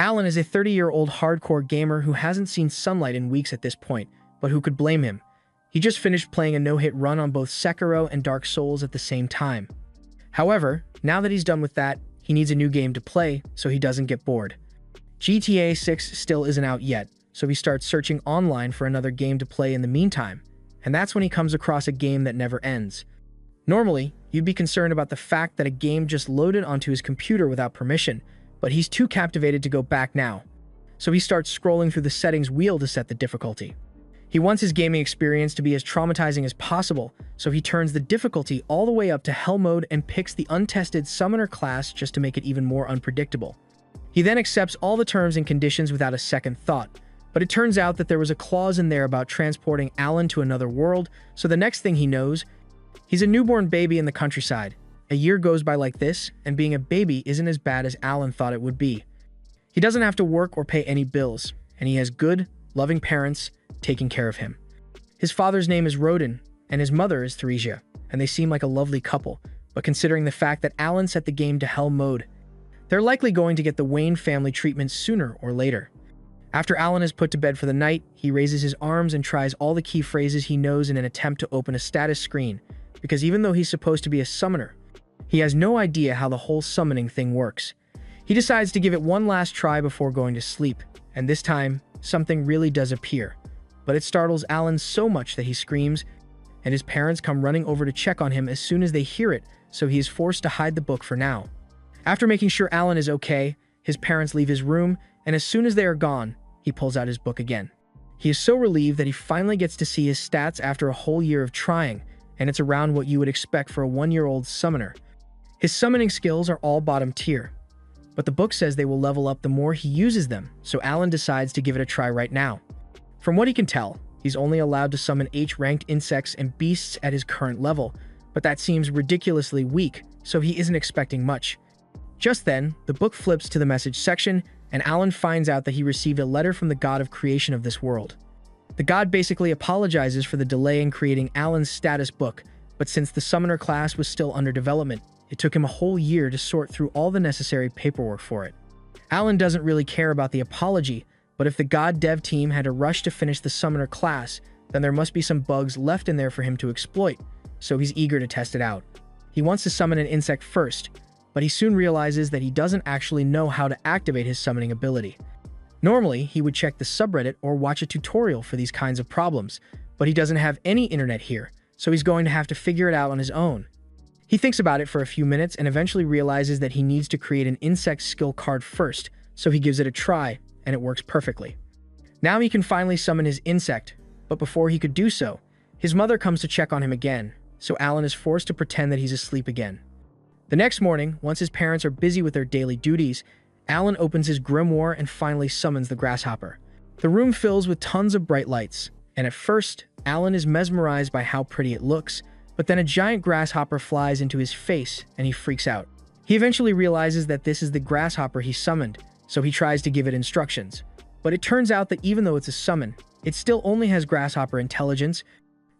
Alan is a 30-year-old hardcore gamer who hasn't seen sunlight in weeks at this point, but who could blame him? He just finished playing a no-hit run on both Sekiro and Dark Souls at the same time. However, now that he's done with that, he needs a new game to play so he doesn't get bored. GTA 6 still isn't out yet, so he starts searching online for another game to play in the meantime, and that's when he comes across a game that never ends. Normally, you'd be concerned about the fact that a game just loaded onto his computer without permission, but he's too captivated to go back now. So he starts scrolling through the settings wheel to set the difficulty. He wants his gaming experience to be as traumatizing as possible, so he turns the difficulty all the way up to hell mode and picks the untested summoner class just to make it even more unpredictable. He then accepts all the terms and conditions without a second thought, but it turns out that there was a clause in there about transporting Alan to another world, so the next thing he knows, he's a newborn baby in the countryside. A year goes by like this, and being a baby isn't as bad as Alan thought it would be. He doesn't have to work or pay any bills, and he has good, loving parents taking care of him. His father's name is Rodin, and his mother is Theresia, and they seem like a lovely couple, but considering the fact that Alan set the game to hell mode, they're likely going to get the Wayne family treatment sooner or later. After Alan is put to bed for the night, he raises his arms and tries all the key phrases he knows in an attempt to open a status screen, because even though he's supposed to be a summoner, he has no idea how the whole summoning thing works. He decides to give it one last try before going to sleep, and this time, something really does appear. But it startles Alan so much that he screams, and his parents come running over to check on him as soon as they hear it, so he is forced to hide the book for now. After making sure Alan is okay, his parents leave his room, and as soon as they are gone, he pulls out his book again. He is so relieved that he finally gets to see his stats after a whole year of trying, and it's around what you would expect for a 1-year-old summoner. His summoning skills are all bottom tier, but the book says they will level up the more he uses them, so Alan decides to give it a try right now. From what he can tell, he's only allowed to summon H-ranked insects and beasts at his current level, but that seems ridiculously weak, so he isn't expecting much. Just then, the book flips to the message section, and Alan finds out that he received a letter from the god of creation of this world. The god basically apologizes for the delay in creating Alan's status book, but since the summoner class was still under development, it took him a whole year to sort through all the necessary paperwork for it. Alan doesn't really care about the apology, but if the god dev team had to rush to finish the summoner class, then there must be some bugs left in there for him to exploit, so he's eager to test it out. He wants to summon an insect first, but he soon realizes that he doesn't actually know how to activate his summoning ability. Normally, he would check the subreddit or watch a tutorial for these kinds of problems, but he doesn't have any internet here, so he's going to have to figure it out on his own. He thinks about it for a few minutes and eventually realizes that he needs to create an insect skill card first, so he gives it a try, and it works perfectly. Now he can finally summon his insect, but before he could do so, his mother comes to check on him again, so Alan is forced to pretend that he's asleep again. The next morning, once his parents are busy with their daily duties, Alan opens his grimoire and finally summons the grasshopper. The room fills with tons of bright lights, and at first, Alan is mesmerized by how pretty it looks, but then a giant grasshopper flies into his face and he freaks out. He eventually realizes that this is the grasshopper he summoned, so he tries to give it instructions. But it turns out that even though it's a summon, it still only has grasshopper intelligence,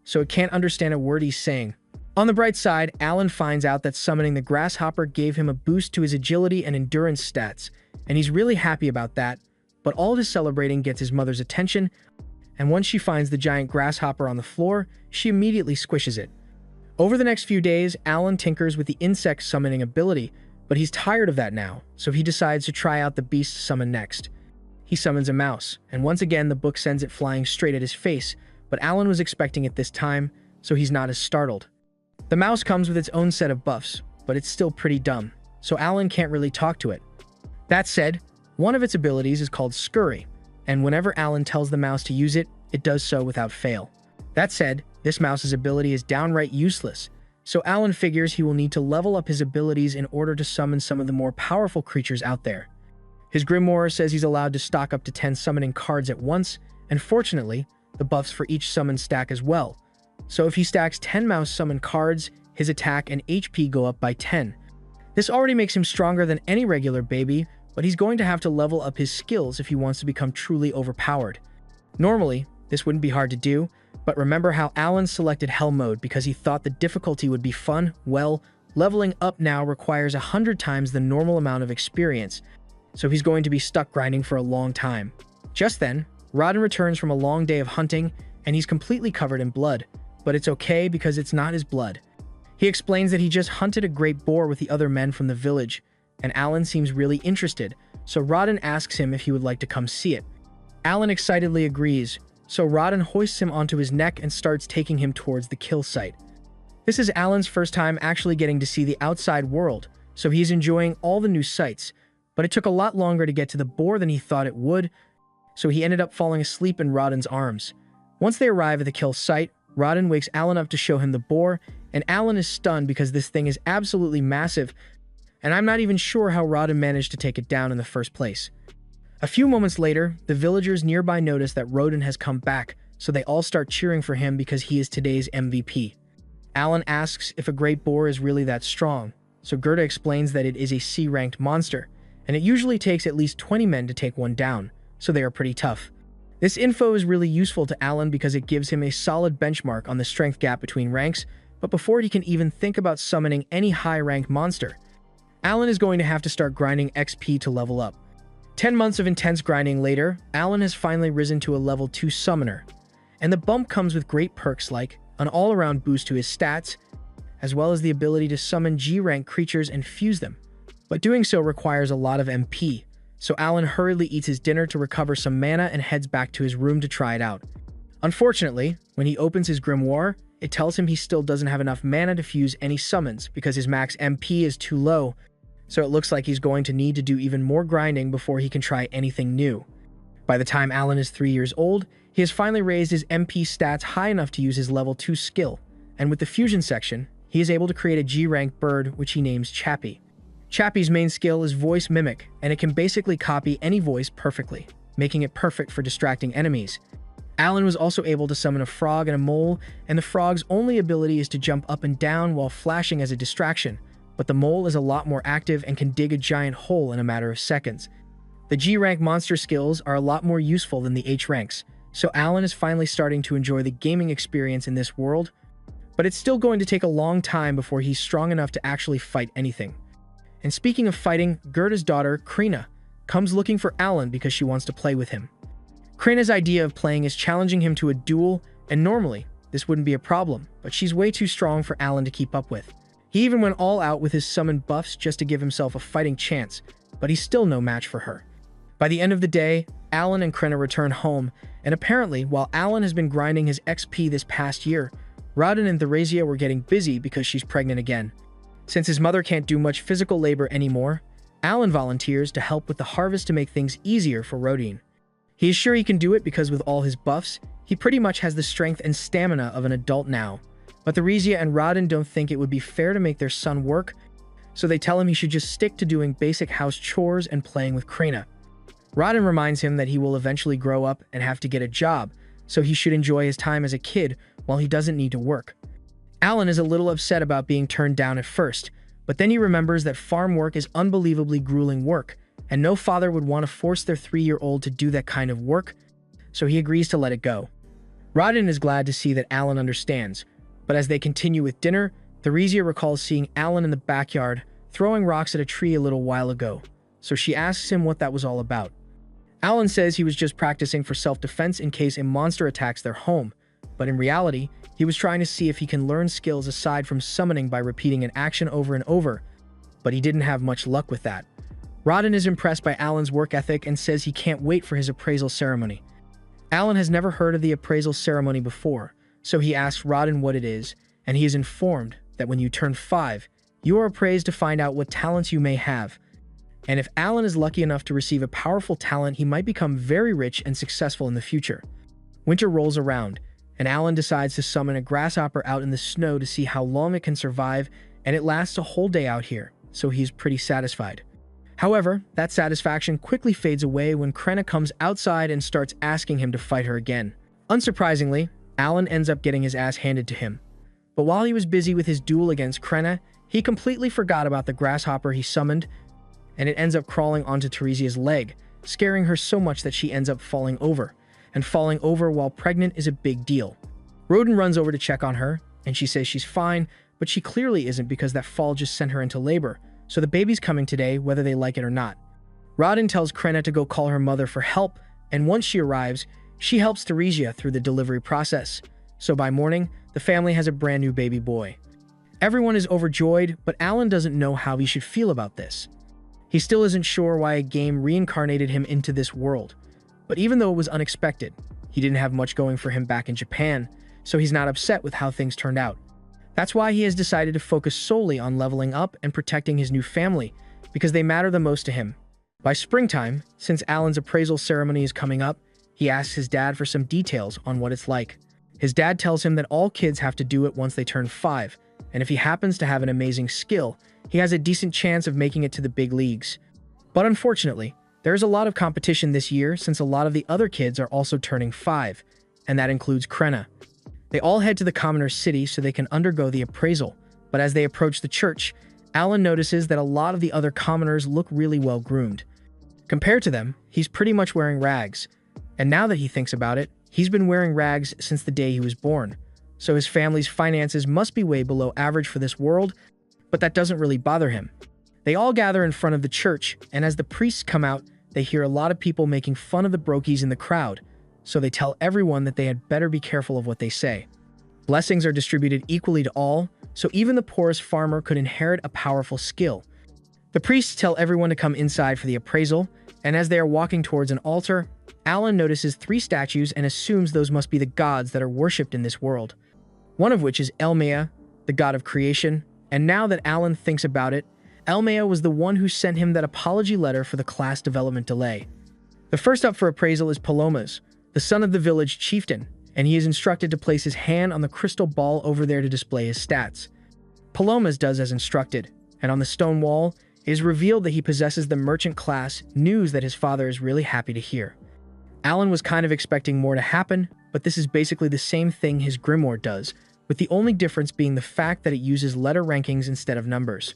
so it can't understand a word he's saying. On the bright side, Alan finds out that summoning the grasshopper gave him a boost to his agility and endurance stats, and he's really happy about that, but all his celebrating gets his mother's attention, and once she finds the giant grasshopper on the floor, she immediately squishes it. Over the next few days, Alan tinkers with the insect summoning ability, but he's tired of that now, so he decides to try out the beast summon next. He summons a mouse, and once again the book sends it flying straight at his face, but Alan was expecting it this time, so he's not as startled. The mouse comes with its own set of buffs, but it's still pretty dumb, so Alan can't really talk to it. That said, one of its abilities is called Scurry, and whenever Alan tells the mouse to use it, it does so without fail. That said, this mouse's ability is downright useless, so Alan figures he will need to level up his abilities in order to summon some of the more powerful creatures out there. His grimoire says he's allowed to stock up to 10 summoning cards at once, and fortunately, the buffs for each summon stack as well. So if he stacks 10 mouse summon cards, his attack and HP go up by 10. This already makes him stronger than any regular baby, but he's going to have to level up his skills if he wants to become truly overpowered. Normally, this wouldn't be hard to do, but remember how Alan selected Hell mode because he thought the difficulty would be fun? Well, leveling up now requires 100 times the normal amount of experience, so he's going to be stuck grinding for a long time. Just then, Rodden returns from a long day of hunting, and he's completely covered in blood, but it's okay because it's not his blood. He explains that he just hunted a great boar with the other men from the village, and Alan seems really interested, so Rodden asks him if he would like to come see it. Alan excitedly agrees, so Rodden hoists him onto his neck and starts taking him towards the kill site. This is Alan's first time actually getting to see the outside world, so he's enjoying all the new sights, but it took a lot longer to get to the boar than he thought it would, so he ended up falling asleep in Rodden's arms. Once they arrive at the kill site, Rodden wakes Alan up to show him the boar, and Alan is stunned because this thing is absolutely massive, and I'm not even sure how Rodden managed to take it down in the first place. A few moments later, the villagers nearby notice that Rodden has come back, so they all start cheering for him because he is today's MVP. Alan asks if a great boar is really that strong, so Gerda explains that it is a C-ranked monster, and it usually takes at least 20 men to take one down, so they are pretty tough. This info is really useful to Alan because it gives him a solid benchmark on the strength gap between ranks, but before he can even think about summoning any high-ranked monster, Alan is going to have to start grinding XP to level up. 10 months of intense grinding later, Alan has finally risen to a level 2 summoner, and the bump comes with great perks like an all-around boost to his stats, as well as the ability to summon G-rank creatures and fuse them. But doing so requires a lot of MP, so Alan hurriedly eats his dinner to recover some mana and heads back to his room to try it out. Unfortunately, when he opens his grimoire, it tells him he still doesn't have enough mana to fuse any summons because his max MP is too low, so it looks like he's going to need to do even more grinding before he can try anything new. By the time Alan is 3 years old, he has finally raised his MP stats high enough to use his level 2 skill, and with the fusion section, he is able to create a G-rank bird which he names Chappie. Chappie's main skill is voice mimic, and it can basically copy any voice perfectly, making it perfect for distracting enemies. Alan was also able to summon a frog and a mole, and the frog's only ability is to jump up and down while flashing as a distraction, but the mole is a lot more active and can dig a giant hole in a matter of seconds. The G-rank monster skills are a lot more useful than the H-ranks, so Alan is finally starting to enjoy the gaming experience in this world, but it's still going to take a long time before he's strong enough to actually fight anything. And speaking of fighting, Gerda's daughter, Krina, comes looking for Alan because she wants to play with him. Krina's idea of playing is challenging him to a duel, and normally, this wouldn't be a problem, but she's way too strong for Alan to keep up with. He even went all out with his summoned buffs just to give himself a fighting chance, but he's still no match for her. By the end of the day, Alan and Krina return home, and apparently, while Alan has been grinding his XP this past year, Rodden and Theresia were getting busy because she's pregnant again. Since his mother can't do much physical labor anymore, Alan volunteers to help with the harvest to make things easier for Rodin. He is sure he can do it because with all his buffs, he pretty much has the strength and stamina of an adult now. But Theresia and Rodden don't think it would be fair to make their son work, so they tell him he should just stick to doing basic house chores and playing with Krina. Rodden reminds him that he will eventually grow up and have to get a job, so he should enjoy his time as a kid while he doesn't need to work. Alan is a little upset about being turned down at first, but then he remembers that farm work is unbelievably grueling work, and no father would want to force their 3-year-old to do that kind of work, so he agrees to let it go. Rodden is glad to see that Alan understands, but as they continue with dinner, Theresia recalls seeing Alan in the backyard throwing rocks at a tree a little while ago, so she asks him what that was all about. Alan says he was just practicing for self-defense in case a monster attacks their home, but in reality, he was trying to see if he can learn skills aside from summoning by repeating an action over and over, but he didn't have much luck with that. Rodden is impressed by Alan's work ethic and says he can't wait for his appraisal ceremony. Alan has never heard of the appraisal ceremony before, so he asks Rodden what it is, and he is informed that when you turn 5, you are appraised to find out what talents you may have. And if Alan is lucky enough to receive a powerful talent, he might become very rich and successful in the future. Winter rolls around, and Alan decides to summon a grasshopper out in the snow to see how long it can survive, and it lasts a whole day out here, so he's pretty satisfied. However, that satisfaction quickly fades away when Krina comes outside and starts asking him to fight her again. Unsurprisingly, Alan ends up getting his ass handed to him. But while he was busy with his duel against Krina, he completely forgot about the grasshopper he summoned, and it ends up crawling onto Theresia's leg, scaring her so much that she ends up falling over. And falling over while pregnant is a big deal. Rodin runs over to check on her, and she says she's fine, but she clearly isn't because that fall just sent her into labor, so the baby's coming today whether they like it or not. Rodin tells Krenna to go call her mother for help, and once she arrives, she helps Theresia through the delivery process. So by morning, the family has a brand new baby boy. Everyone is overjoyed, but Alan doesn't know how he should feel about this. He still isn't sure why a game reincarnated him into this world. But even though it was unexpected, he didn't have much going for him back in Japan, so he's not upset with how things turned out. That's why he has decided to focus solely on leveling up and protecting his new family, because they matter the most to him. By springtime, since Alan's appraisal ceremony is coming up, he asks his dad for some details on what it's like. His dad tells him that all kids have to do it once they turn 5, and if he happens to have an amazing skill, he has a decent chance of making it to the big leagues. But unfortunately, there's a lot of competition this year since a lot of the other kids are also turning 5, and that includes Krenna. They all head to the commoner's city so they can undergo the appraisal, but as they approach the church, Alan notices that a lot of the other commoners look really well groomed. Compared to them, he's pretty much wearing rags, and now that he thinks about it, he's been wearing rags since the day he was born, so his family's finances must be way below average for this world, but that doesn't really bother him. They all gather in front of the church, and as the priests come out, they hear a lot of people making fun of the brokies in the crowd, so they tell everyone that they had better be careful of what they say. Blessings are distributed equally to all, so even the poorest farmer could inherit a powerful skill. The priests tell everyone to come inside for the appraisal, and as they are walking towards an altar, Alan notices 3 statues and assumes those must be the gods that are worshipped in this world. One of which is Elmea, the god of creation, and now that Alan thinks about it, Elmea was the one who sent him that apology letter for the class development delay. The first up for appraisal is Palomas, the son of the village chieftain, and he is instructed to place his hand on the crystal ball over there to display his stats. Palomas does as instructed, and on the stone wall, it is revealed that he possesses the merchant class, news that his father is really happy to hear. Alan was kind of expecting more to happen, but this is basically the same thing his grimoire does, with the only difference being the fact that it uses letter rankings instead of numbers.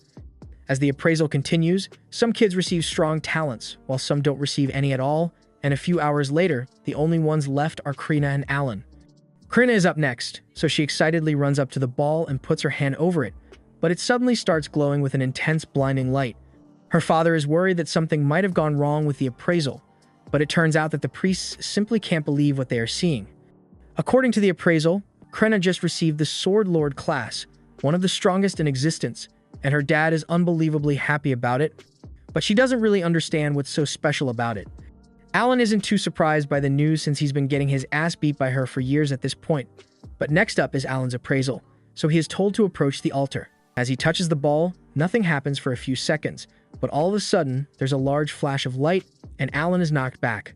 As the appraisal continues, some kids receive strong talents, while some don't receive any at all, and a few hours later, the only ones left are Krenna and Alan. Krenna is up next, so she excitedly runs up to the ball and puts her hand over it, but it suddenly starts glowing with an intense blinding light. Her father is worried that something might have gone wrong with the appraisal, but it turns out that the priests simply can't believe what they are seeing. According to the appraisal, Krenna just received the Sword Lord class, one of the strongest in existence, and her dad is unbelievably happy about it, but she doesn't really understand what's so special about it. Alan isn't too surprised by the news since he's been getting his ass beat by her for years at this point, but next up is Alan's appraisal, so he is told to approach the altar. As he touches the ball, nothing happens for a few seconds, but all of a sudden, there's a large flash of light, and Alan is knocked back.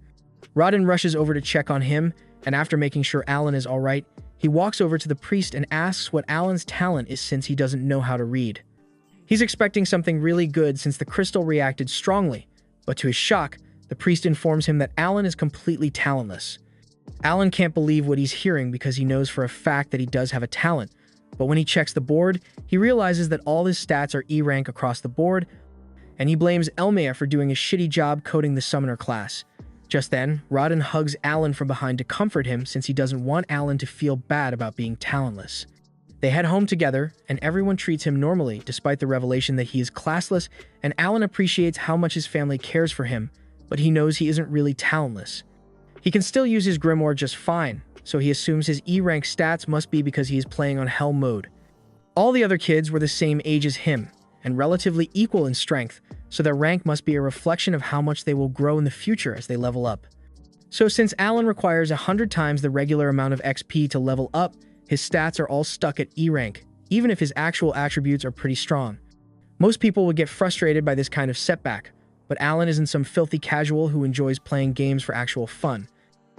Rodin rushes over to check on him, and after making sure Alan is alright, he walks over to the priest and asks what Alan's talent is since he doesn't know how to read. He's expecting something really good since the crystal reacted strongly, but to his shock, the priest informs him that Alan is completely talentless. Alan can't believe what he's hearing because he knows for a fact that he does have a talent, but when he checks the board, he realizes that all his stats are E rank across the board, and he blames Elmea for doing a shitty job coding the summoner class. Just then, Rodin hugs Alan from behind to comfort him since he doesn't want Alan to feel bad about being talentless. They head home together, and everyone treats him normally despite the revelation that he is classless, and Alan appreciates how much his family cares for him, but he knows he isn't really talentless. He can still use his grimoire just fine, so he assumes his E-rank stats must be because he is playing on Hell mode. All the other kids were the same age as him, and relatively equal in strength, so their rank must be a reflection of how much they will grow in the future as they level up. So since Alan requires 100 times the regular amount of XP to level up, his stats are all stuck at E rank, even if his actual attributes are pretty strong. Most people would get frustrated by this kind of setback, but Alan isn't some filthy casual who enjoys playing games for actual fun.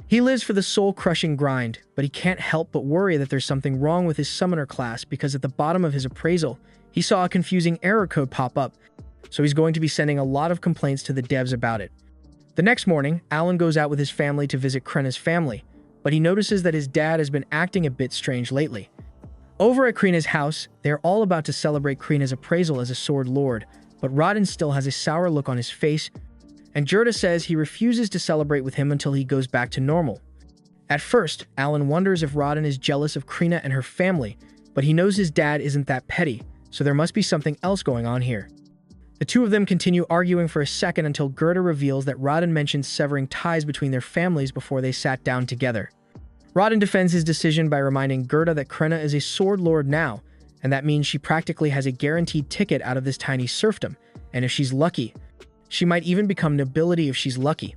He lives for the soul-crushing grind, but he can't help but worry that there's something wrong with his summoner class because at the bottom of his appraisal, he saw a confusing error code pop up, so he's going to be sending a lot of complaints to the devs about it. The next morning, Alan goes out with his family to visit Krenna's family, but he notices that his dad has been acting a bit strange lately. Over at Krenna's house, they are all about to celebrate Krenna's appraisal as a sword lord, but Rodin still has a sour look on his face, and Jurda says he refuses to celebrate with him until he goes back to normal. At first, Alan wonders if Rodin is jealous of Krenna and her family, but he knows his dad isn't that petty, so there must be something else going on here. The two of them continue arguing for a second until Gerda reveals that Rodin mentioned severing ties between their families before they sat down together. Rodin defends his decision by reminding Gerda that Krenna is a sword lord now, and that means she practically has a guaranteed ticket out of this tiny serfdom, and if she's lucky, she might even become nobility if she's lucky.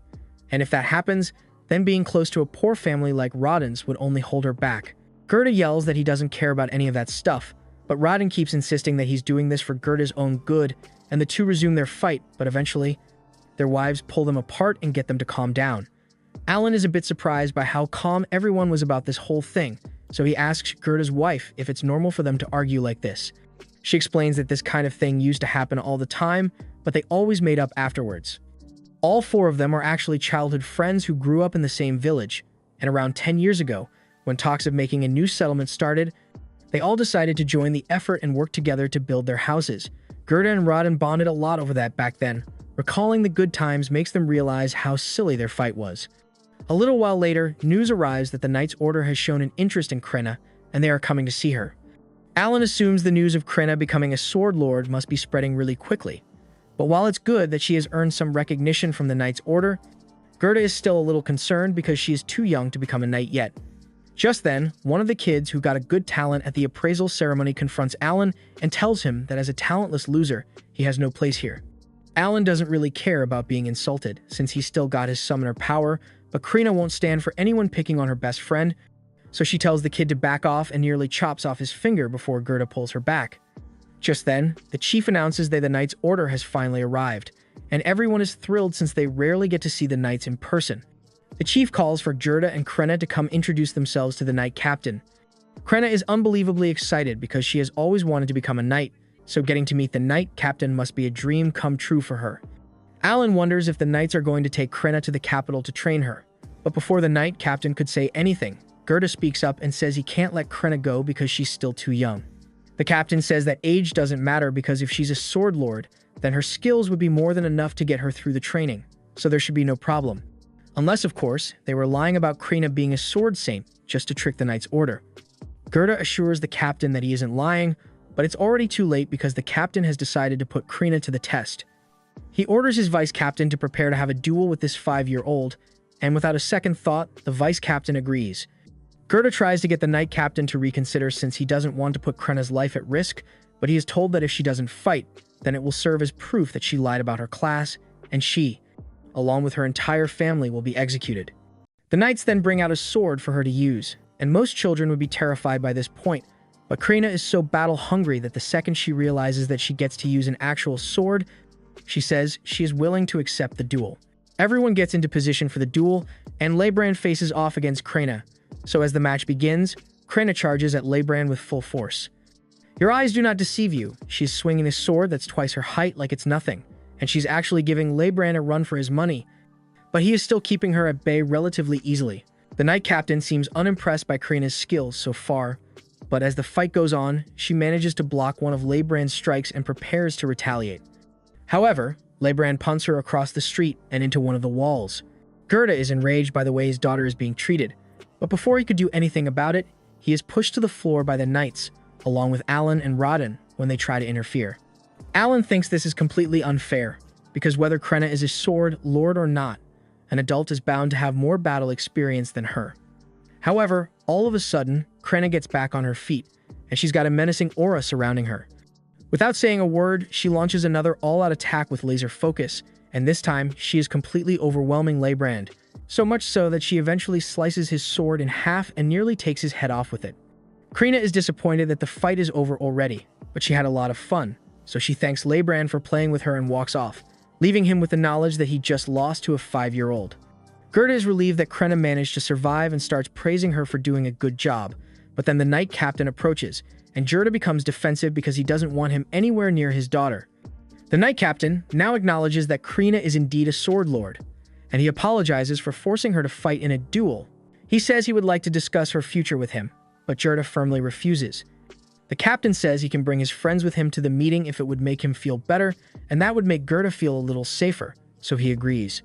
And if that happens, then being close to a poor family like Rodin's would only hold her back. Gerda yells that he doesn't care about any of that stuff, but Rodin keeps insisting that he's doing this for Gerda's own good, and the two resume their fight, but eventually, their wives pull them apart and get them to calm down. Alan is a bit surprised by how calm everyone was about this whole thing, so he asks Gerda's wife if it's normal for them to argue like this. She explains that this kind of thing used to happen all the time, but they always made up afterwards. All four of them are actually childhood friends who grew up in the same village, and around 10 years ago, when talks of making a new settlement started, they all decided to join the effort and work together to build their houses. Gerda and Rodin bonded a lot over that back then. Recalling the good times makes them realize how silly their fight was. A little while later, news arrives that the Knight's Order has shown an interest in Krenna, and they are coming to see her. Alan assumes the news of Krenna becoming a sword lord must be spreading really quickly. But while it's good that she has earned some recognition from the Knight's Order, Gerda is still a little concerned because she is too young to become a knight yet. Just then, one of the kids who got a good talent at the appraisal ceremony confronts Alan and tells him that as a talentless loser, he has no place here. Alan doesn't really care about being insulted, since he's still got his summoner power, but Krina won't stand for anyone picking on her best friend, so she tells the kid to back off and nearly chops off his finger before Gerda pulls her back. Just then, the chief announces that the Knight's Order has finally arrived, and everyone is thrilled since they rarely get to see the knights in person. The chief calls for Gerda and Krenna to come introduce themselves to the knight captain. Krenna is unbelievably excited because she has always wanted to become a knight, so getting to meet the knight captain must be a dream come true for her. Alan wonders if the knights are going to take Krenna to the capital to train her. But before the knight captain could say anything, Gerda speaks up and says he can't let Krenna go because she's still too young. The captain says that age doesn't matter because if she's a sword lord, then her skills would be more than enough to get her through the training, so there should be no problem. Unless, of course, they were lying about Krina being a sword saint just to trick the Knight's Order. Gerda assures the captain that he isn't lying, but it's already too late because the captain has decided to put Krina to the test. He orders his vice captain to prepare to have a duel with this 5-year-old, and without a second thought, the vice captain agrees. Gerda tries to get the knight captain to reconsider since he doesn't want to put Krenna's life at risk, but he is told that if she doesn't fight, then it will serve as proof that she lied about her class, and she, along with her entire family, will be executed. The knights then bring out a sword for her to use, and most children would be terrified by this point, but Krina is so battle-hungry that the second she realizes that she gets to use an actual sword, she says she is willing to accept the duel. Everyone gets into position for the duel, and Leibrand faces off against Krina. So as the match begins, Krina charges at Leibrand with full force. Your eyes do not deceive you. She's swinging a sword that's twice her height like it's nothing, and she's actually giving Leibrand a run for his money, but he is still keeping her at bay relatively easily. The knight captain seems unimpressed by Krina's skills so far, but as the fight goes on, she manages to block one of Leibrand's strikes and prepares to retaliate. However, Leibrand punts her across the street and into one of the walls. Gerda is enraged by the way his daughter is being treated, but before he could do anything about it, he is pushed to the floor by the knights, along with Alan and Rodin when they try to interfere. Alan thinks this is completely unfair, because whether Krenna is a sword lord or not, an adult is bound to have more battle experience than her. However, all of a sudden, Krenna gets back on her feet, and she's got a menacing aura surrounding her. Without saying a word, she launches another all-out attack with laser focus, and this time, she is completely overwhelming Leibrand, so much so that she eventually slices his sword in half and nearly takes his head off with it. Krina is disappointed that the fight is over already, but she had a lot of fun, so she thanks Leibrand for playing with her and walks off, leaving him with the knowledge that he just lost to a 5-year-old. Gerda is relieved that Krenna managed to survive and starts praising her for doing a good job, but then the knight captain approaches, and Gerda becomes defensive because he doesn't want him anywhere near his daughter. The knight captain now acknowledges that Krina is indeed a sword lord, and he apologizes for forcing her to fight in a duel. He says he would like to discuss her future with him, but Gerda firmly refuses. The captain says he can bring his friends with him to the meeting if it would make him feel better, and that would make Gerda feel a little safer, so he agrees.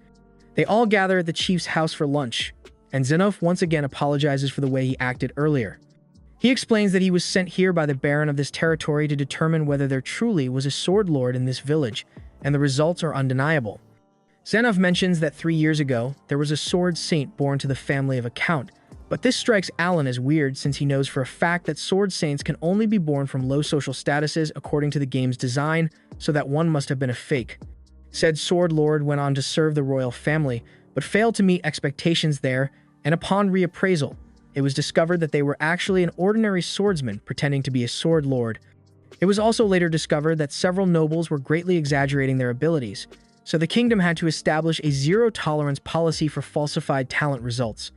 They all gather at the chief's house for lunch, and Zenov once again apologizes for the way he acted earlier. He explains that he was sent here by the baron of this territory to determine whether there truly was a sword lord in this village, and the results are undeniable. Zenov mentions that 3 years ago, there was a sword saint born to the family of a count, but this strikes Alan as weird since he knows for a fact that sword saints can only be born from low social statuses according to the game's design, so that one must have been a fake. Said sword lord went on to serve the royal family, but failed to meet expectations there, and upon reappraisal, it was discovered that they were actually an ordinary swordsman pretending to be a sword lord. It was also later discovered that several nobles were greatly exaggerating their abilities, so the kingdom had to establish a zero-tolerance policy for falsified talent results.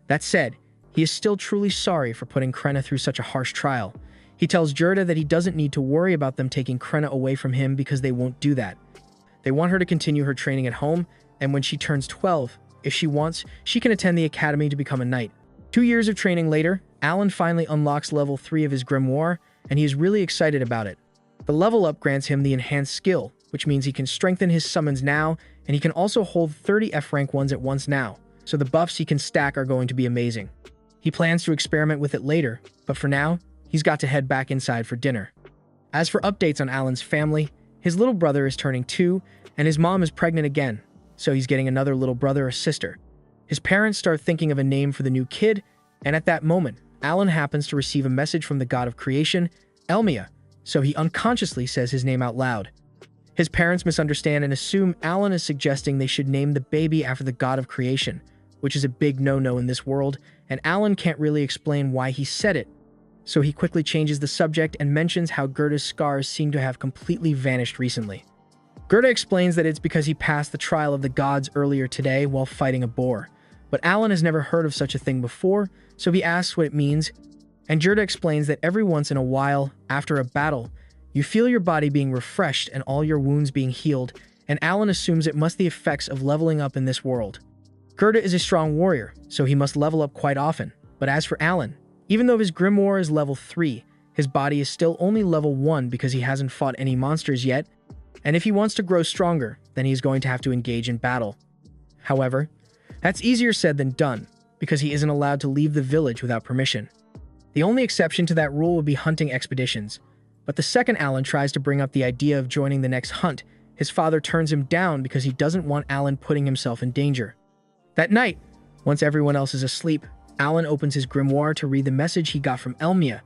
That said, he is still truly sorry for putting Krenna through such a harsh trial. He tells Gerda that he doesn't need to worry about them taking Krenna away from him because they won't do that. They want her to continue her training at home, and when she turns 12, if she wants, she can attend the academy to become a knight. 2 years of training later, Alan finally unlocks level 3 of his grimoire, and he is really excited about it. The level up grants him the enhanced skill, which means he can strengthen his summons now, and he can also hold 30 F-rank ones at once now, so the buffs he can stack are going to be amazing. He plans to experiment with it later, but for now, he's got to head back inside for dinner. As for updates on Alan's family, his little brother is turning 2, and his mom is pregnant again, so he's getting another little brother or sister. His parents start thinking of a name for the new kid, and at that moment, Alan happens to receive a message from the god of creation, Elmia, so he unconsciously says his name out loud. His parents misunderstand and assume Alan is suggesting they should name the baby after the god of creation, which is a big no-no in this world, and Alan can't really explain why he said it. So he quickly changes the subject and mentions how Gerda's scars seem to have completely vanished recently. Gerda explains that it's because he passed the trial of the gods earlier today while fighting a boar, but Alan has never heard of such a thing before, so he asks what it means, and Gerda explains that every once in a while, after a battle, you feel your body being refreshed and all your wounds being healed, and Alan assumes it must be the effects of leveling up in this world. Gerda is a strong warrior, so he must level up quite often, but as for Alan, even though his grimoire is level 3, his body is still only level 1 because he hasn't fought any monsters yet, and if he wants to grow stronger, then he's going to have to engage in battle. However, that's easier said than done, because he isn't allowed to leave the village without permission. The only exception to that rule would be hunting expeditions, but the second Alan tries to bring up the idea of joining the next hunt, his father turns him down because he doesn't want Alan putting himself in danger. That night, once everyone else is asleep, Alan opens his grimoire to read the message he got from Elmia,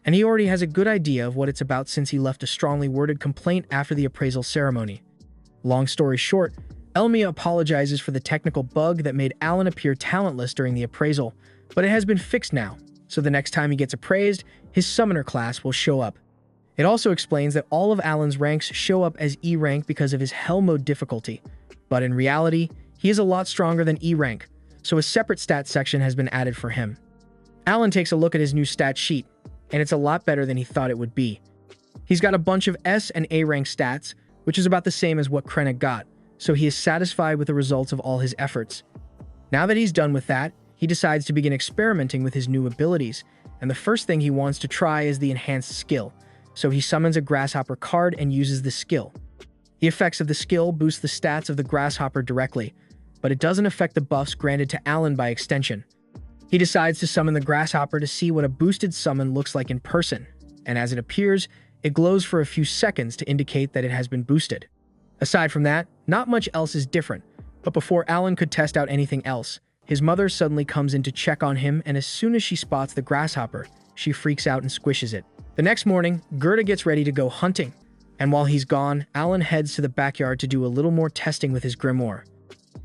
and he already has a good idea of what it's about since he left a strongly worded complaint after the appraisal ceremony. Long story short, Elmia apologizes for the technical bug that made Alan appear talentless during the appraisal, but it has been fixed now, so the next time he gets appraised, his summoner class will show up. It also explains that all of Alan's ranks show up as E rank because of his Hell mode difficulty, but in reality, he is a lot stronger than E rank, so a separate stat section has been added for him. Alan takes a look at his new stat sheet, and it's a lot better than he thought it would be. He's got a bunch of S and A rank stats, which is about the same as what Krenna got, so he is satisfied with the results of all his efforts. Now that he's done with that, he decides to begin experimenting with his new abilities, and the first thing he wants to try is the enhanced skill, so he summons a grasshopper card and uses the skill. The effects of the skill boost the stats of the grasshopper directly, but it doesn't affect the buffs granted to Alan by extension. He decides to summon the grasshopper to see what a boosted summon looks like in person, and as it appears, it glows for a few seconds to indicate that it has been boosted. Aside from that, not much else is different, but before Alan could test out anything else, his mother suddenly comes in to check on him, and as soon as she spots the grasshopper, she freaks out and squishes it. The next morning, Gerda gets ready to go hunting, and while he's gone, Alan heads to the backyard to do a little more testing with his grimoire.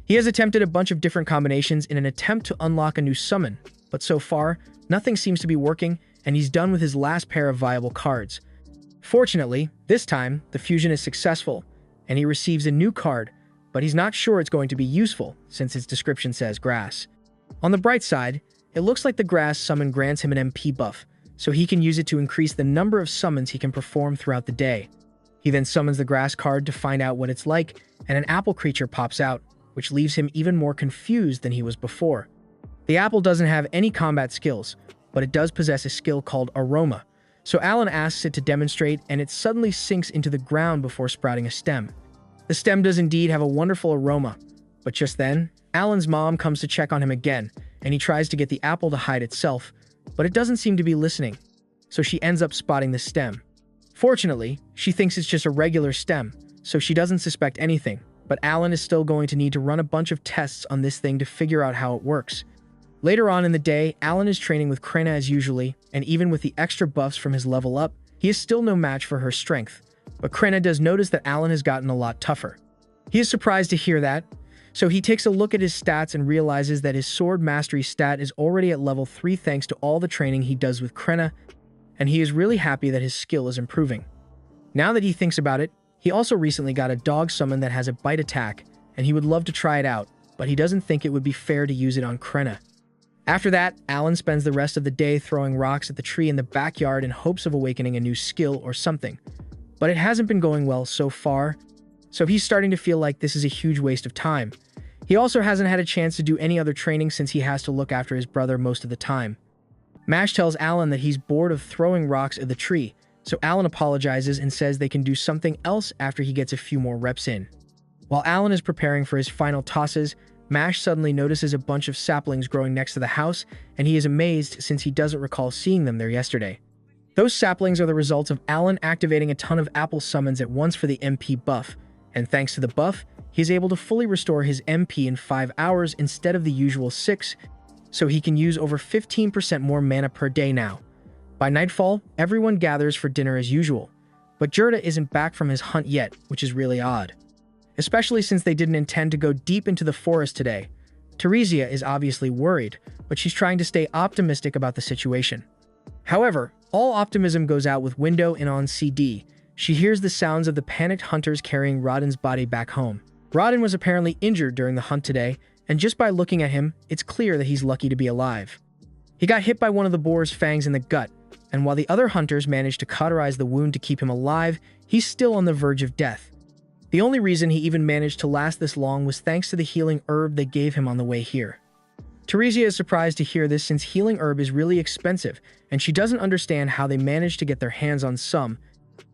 He has attempted a bunch of different combinations in an attempt to unlock a new summon, but so far, nothing seems to be working, and he's done with his last pair of viable cards. Fortunately, this time, the fusion is successful, and he receives a new card, but he's not sure it's going to be useful, since its description says grass. On the bright side, it looks like the grass summon grants him an MP buff, so he can use it to increase the number of summons he can perform throughout the day. He then summons the grass card to find out what it's like, and an apple creature pops out, which leaves him even more confused than he was before. The apple doesn't have any combat skills, but it does possess a skill called Aroma, so Alan asks it to demonstrate, and it suddenly sinks into the ground before sprouting a stem. The stem does indeed have a wonderful aroma, but just then, Alan's mom comes to check on him again, and he tries to get the apple to hide itself, but it doesn't seem to be listening, so she ends up spotting the stem. Fortunately, she thinks it's just a regular stem, so she doesn't suspect anything, but Alan is still going to need to run a bunch of tests on this thing to figure out how it works. Later on in the day, Alan is training with Krena as usually, and even with the extra buffs from his level up, he is still no match for her strength. But Krena does notice that Alan has gotten a lot tougher. He is surprised to hear that, so he takes a look at his stats and realizes that his sword mastery stat is already at level 3 thanks to all the training he does with Krena, and he is really happy that his skill is improving. Now that he thinks about it, he also recently got a dog summon that has a bite attack, and he would love to try it out, but he doesn't think it would be fair to use it on Krena. After that, Alan spends the rest of the day throwing rocks at the tree in the backyard in hopes of awakening a new skill or something. But it hasn't been going well so far, so he's starting to feel like this is a huge waste of time. He also hasn't had a chance to do any other training since he has to look after his brother most of the time. Mash tells Alan that he's bored of throwing rocks at the tree, so Alan apologizes and says they can do something else after he gets a few more reps in. While Alan is preparing for his final tosses, Mash suddenly notices a bunch of saplings growing next to the house, and he is amazed since he doesn't recall seeing them there yesterday. Those saplings are the result of Alan activating a ton of apple summons at once for the MP buff, and thanks to the buff, he is able to fully restore his MP in 5 hours instead of the usual 6, so he can use over 15% more mana per day now. By nightfall, everyone gathers for dinner as usual, but Gerda isn't back from his hunt yet, which is really odd. Especially since they didn't intend to go deep into the forest today. Teresia is obviously worried, but she's trying to stay optimistic about the situation. However, all optimism goes out with Window and on CD. She hears the sounds of the panicked hunters carrying Rodden's body back home. Rodden was apparently injured during the hunt today, and just by looking at him, it's clear that he's lucky to be alive. He got hit by one of the boar's fangs in the gut, and while the other hunters managed to cauterize the wound to keep him alive, he's still on the verge of death. The only reason he even managed to last this long was thanks to the healing herb they gave him on the way here. Teresia is surprised to hear this since healing herb is really expensive, and she doesn't understand how they managed to get their hands on some.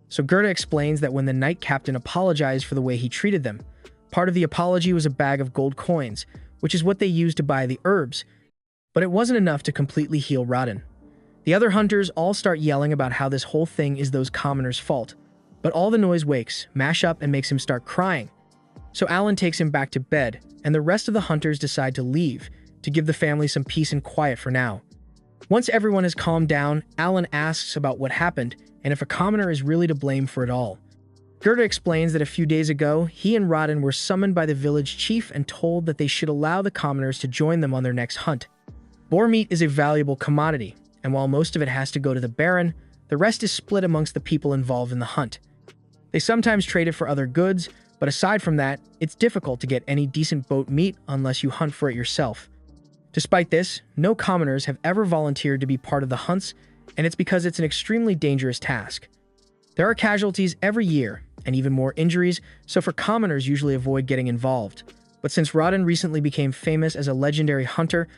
So Gerda explains that when the Knight Captain apologized for the way he treated them, part of the apology was a bag of gold coins, which is what they used to buy the herbs, but it wasn't enough to completely heal Rodden. The other hunters all start yelling about how this whole thing is those commoners' fault, but all the noise wakes Mash up and makes him start crying. So Alan takes him back to bed, and the rest of the hunters decide to leave, to give the family some peace and quiet for now. Once everyone has calmed down, Alan asks about what happened and if a commoner is really to blame for it all. Gerda explains that a few days ago, he and Rodden were summoned by the village chief and told that they should allow the commoners to join them on their next hunt. Boar meat is a valuable commodity, and while most of it has to go to the Baron, the rest is split amongst the people involved in the hunt. They sometimes trade it for other goods, but aside from that, it's difficult to get any decent boat meat unless you hunt for it yourself. Despite this, no commoners have ever volunteered to be part of the hunts, and it's because it's an extremely dangerous task. There are casualties every year, and even more injuries, so for commoners usually avoid getting involved. But since Rodden recently became famous as a legendary hunter,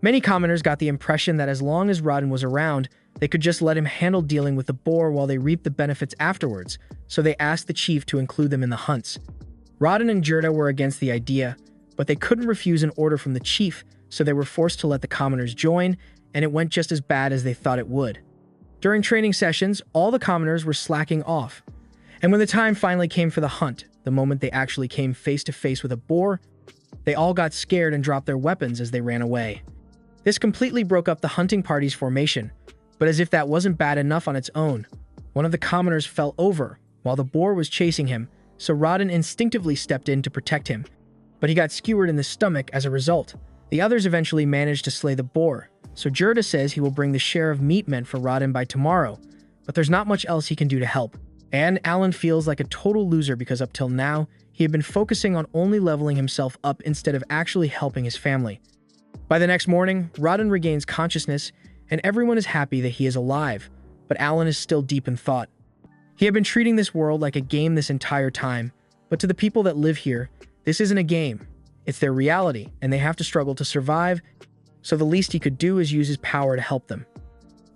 many commoners got the impression that as long as Rodden was around, they could just let him handle dealing with the boar while they reaped the benefits afterwards, so they asked the chief to include them in the hunts. Rodden and Gerda were against the idea, but they couldn't refuse an order from the chief, so they were forced to let the commoners join, and it went just as bad as they thought it would. During training sessions, all the commoners were slacking off, and when the time finally came for the hunt, the moment they actually came face to face with a boar, they all got scared and dropped their weapons as they ran away. This completely broke up the hunting party's formation, but as if that wasn't bad enough on its own, one of the commoners fell over while the boar was chasing him, so Rodden instinctively stepped in to protect him, but he got skewered in the stomach as a result. The others eventually managed to slay the boar, so Gerda says he will bring the share of meat meant for Rodden by tomorrow, but there's not much else he can do to help. And Alan feels like a total loser because up till now, he had been focusing on only leveling himself up instead of actually helping his family. By the next morning, Rodden regains consciousness, and everyone is happy that he is alive, but Alan is still deep in thought. He had been treating this world like a game this entire time, but to the people that live here, this isn't a game. It's their reality, and they have to struggle to survive, so the least he could do is use his power to help them.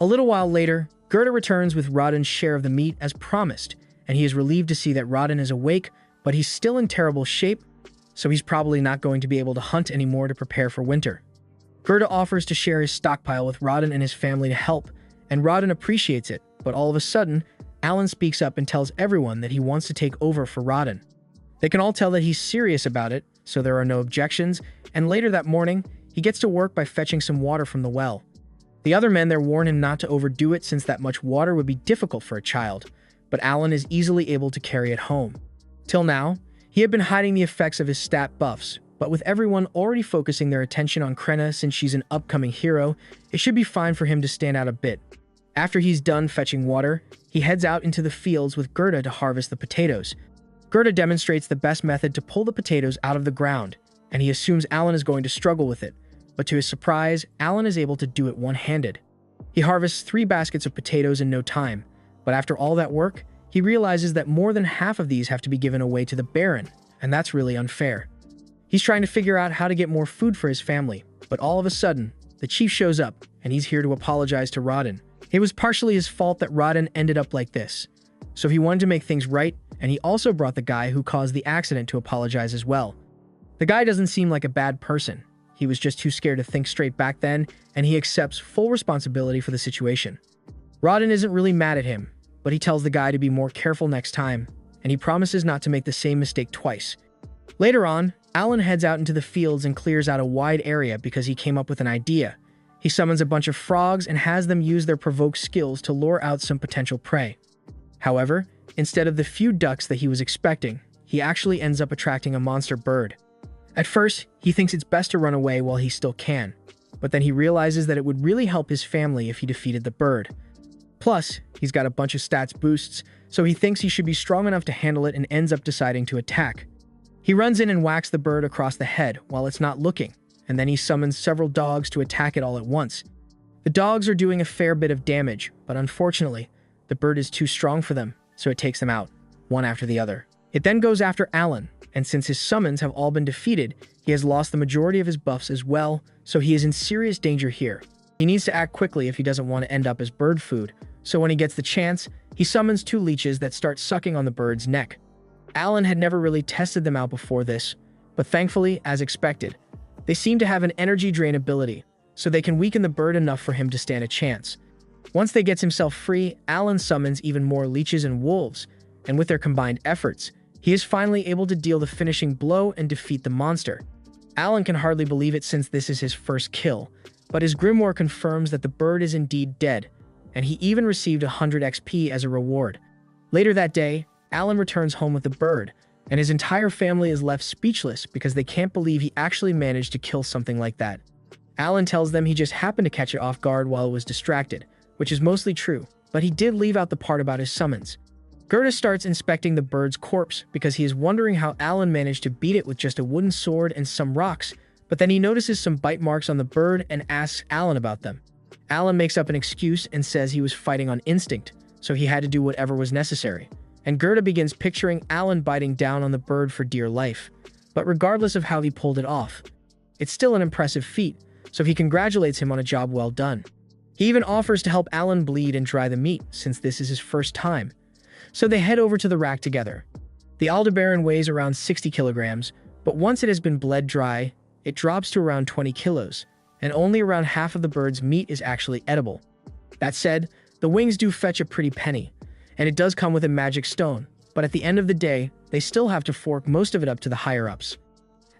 A little while later, Gerda returns with Rodden's share of the meat as promised, and he is relieved to see that Rodden is awake, but he's still in terrible shape, so he's probably not going to be able to hunt anymore to prepare for winter. Gerda offers to share his stockpile with Rodden and his family to help, and Rodden appreciates it, but all of a sudden, Alan speaks up and tells everyone that he wants to take over for Rodden. They can all tell that he's serious about it, so there are no objections, and later that morning, he gets to work by fetching some water from the well. The other men there warn him not to overdo it since that much water would be difficult for a child, but Alan is easily able to carry it home. Till now, he had been hiding the effects of his stat buffs, but with everyone already focusing their attention on Krenna since she's an upcoming hero, it should be fine for him to stand out a bit. After he's done fetching water, he heads out into the fields with Gerda to harvest the potatoes. Gerda demonstrates the best method to pull the potatoes out of the ground, and he assumes Alan is going to struggle with it, but to his surprise, Alan is able to do it one-handed. He harvests 3 baskets of potatoes in no time, but after all that work, he realizes that more than half of these have to be given away to the Baron, and that's really unfair. He's trying to figure out how to get more food for his family, but all of a sudden, the chief shows up, and he's here to apologize to Rodden. It was partially his fault that Rodden ended up like this, so he wanted to make things right, and he also brought the guy who caused the accident to apologize as well. The guy doesn't seem like a bad person. He was just too scared to think straight back then, and he accepts full responsibility for the situation. Rodden isn't really mad at him, but he tells the guy to be more careful next time, and he promises not to make the same mistake twice. Later on, Alan heads out into the fields and clears out a wide area because he came up with an idea. He summons a bunch of frogs and has them use their provoke skills to lure out some potential prey. However, instead of the few ducks that he was expecting, he actually ends up attracting a monster bird. At first, he thinks it's best to run away while he still can, but then he realizes that it would really help his family if he defeated the bird. Plus, he's got a bunch of stats boosts, so he thinks he should be strong enough to handle it and ends up deciding to attack. He runs in and whacks the bird across the head while it's not looking, and then he summons several dogs to attack it all at once. The dogs are doing a fair bit of damage, but unfortunately, the bird is too strong for them, so it takes them out, one after the other. It then goes after Alan, and since his summons have all been defeated, he has lost the majority of his buffs as well, so he is in serious danger here. He needs to act quickly if he doesn't want to end up as bird food, so when he gets the chance, he summons 2 leeches that start sucking on the bird's neck. Alan had never really tested them out before this, but thankfully, as expected, they seem to have an energy drain ability, so they can weaken the bird enough for him to stand a chance. Once they gets himself free, Alan summons even more leeches and wolves, and with their combined efforts, he is finally able to deal the finishing blow and defeat the monster. Alan can hardly believe it since this is his first kill, but his grimoire confirms that the bird is indeed dead, and he even received 100 XP as a reward. Later that day, Alan returns home with the bird, and his entire family is left speechless because they can't believe he actually managed to kill something like that. Alan tells them he just happened to catch it off guard while it was distracted, which is mostly true, but he did leave out the part about his summons. Gerda starts inspecting the bird's corpse because he is wondering how Alan managed to beat it with just a wooden sword and some rocks, but then he notices some bite marks on the bird and asks Alan about them. Alan makes up an excuse and says he was fighting on instinct, so he had to do whatever was necessary. And Gerda begins picturing Alan biting down on the bird for dear life. But regardless of how he pulled it off, it's still an impressive feat, so he congratulates him on a job well done. He even offers to help Alan bleed and dry the meat, since this is his first time. So they head over to the rack together. The Aldebaran weighs around 60 kilograms, but once it has been bled dry, it drops to around 20 kilos, and only around half of the bird's meat is actually edible. That said, the wings do fetch a pretty penny, and it does come with a magic stone, but at the end of the day, they still have to fork most of it up to the higher-ups.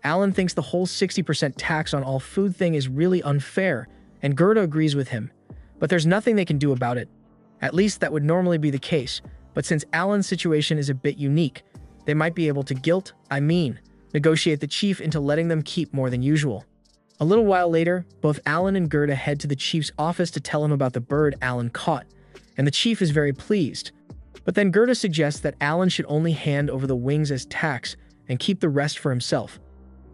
Alan thinks the whole 60% tax on all food thing is really unfair, and Gerda agrees with him, but there's nothing they can do about it. At least that would normally be the case, but since Alan's situation is a bit unique, they might be able to negotiate the chief into letting them keep more than usual. A little while later, both Alan and Gerda head to the chief's office to tell him about the bird Alan caught, and the chief is very pleased. But then Gerda suggests that Alan should only hand over the wings as tax and keep the rest for himself.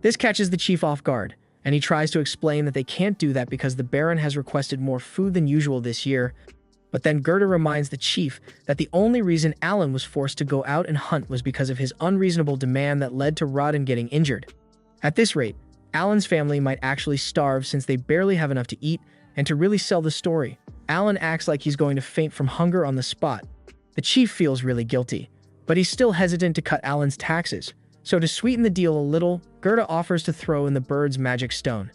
This catches the chief off guard, and he tries to explain that they can't do that because the Baron has requested more food than usual this year. But then Gerda reminds the chief that the only reason Alan was forced to go out and hunt was because of his unreasonable demand that led to Rodden getting injured. At this rate, Alan's family might actually starve since they barely have enough to eat, and to really sell the story, Alan acts like he's going to faint from hunger on the spot. The chief feels really guilty, but he's still hesitant to cut Alan's taxes, so to sweeten the deal a little, Gerda offers to throw in the bird's magic stone.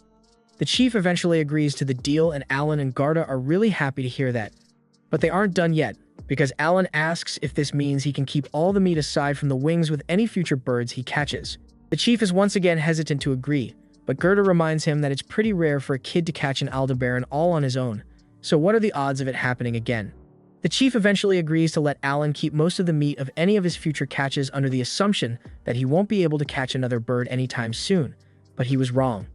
The chief eventually agrees to the deal, and Alan and Gerda are really happy to hear that. But they aren't done yet, because Alan asks if this means he can keep all the meat aside from the wings with any future birds he catches. The chief is once again hesitant to agree, but Gerda reminds him that it's pretty rare for a kid to catch an Aldebaran all on his own, so what are the odds of it happening again? The chief eventually agrees to let Alan keep most of the meat of any of his future catches under the assumption that he won't be able to catch another bird anytime soon, but he was wrong.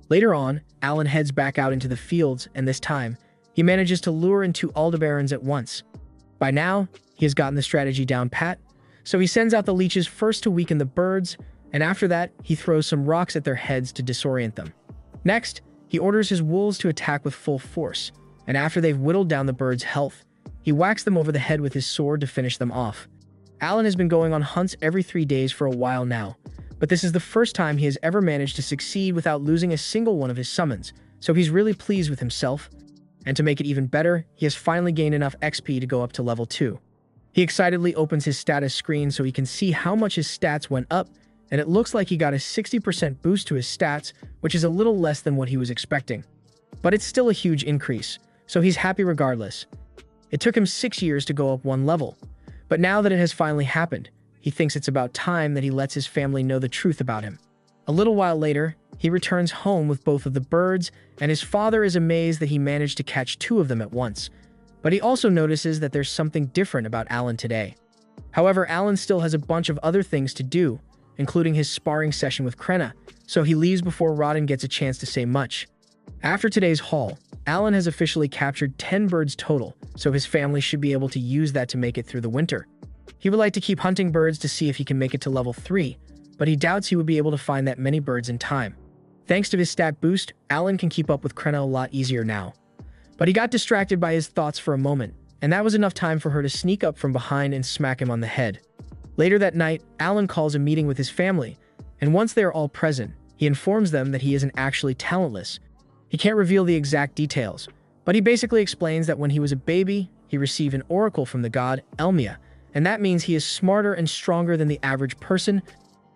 Later on, Alan heads back out into the fields, and this time, he manages to lure in 2 Aldebarans at once. By now, he has gotten the strategy down pat, so he sends out the leeches first to weaken the birds, and after that, he throws some rocks at their heads to disorient them. Next, he orders his wolves to attack with full force, and after they've whittled down the birds' health, he whacks them over the head with his sword to finish them off. Alan has been going on hunts every 3 days for a while now, but this is the first time he has ever managed to succeed without losing a single one of his summons, so he's really pleased with himself. And to make it even better, he has finally gained enough XP to go up to level 2. He excitedly opens his status screen so he can see how much his stats went up, and it looks like he got a 60% boost to his stats, which is a little less than what he was expecting. But it's still a huge increase, so he's happy regardless. It took him 6 years to go up 1 level, but now that it has finally happened, he thinks it's about time that he lets his family know the truth about him. A little while later, he returns home with both of the birds, and his father is amazed that he managed to catch 2 of them at once. But he also notices that there's something different about Alan today. However, Alan still has a bunch of other things to do, including his sparring session with Krenna, so he leaves before Rodden gets a chance to say much. After today's haul, Alan has officially captured 10 birds total, so his family should be able to use that to make it through the winter. He would like to keep hunting birds to see if he can make it to level 3, but he doubts he would be able to find that many birds in time. Thanks to his stat boost, Alan can keep up with Krenna a lot easier now. But he got distracted by his thoughts for a moment, and that was enough time for her to sneak up from behind and smack him on the head. Later that night, Alan calls a meeting with his family, and once they are all present, he informs them that he isn't actually talentless. He can't reveal the exact details, but he basically explains that when he was a baby, he received an oracle from the god Elmia, and that means he is smarter and stronger than the average person,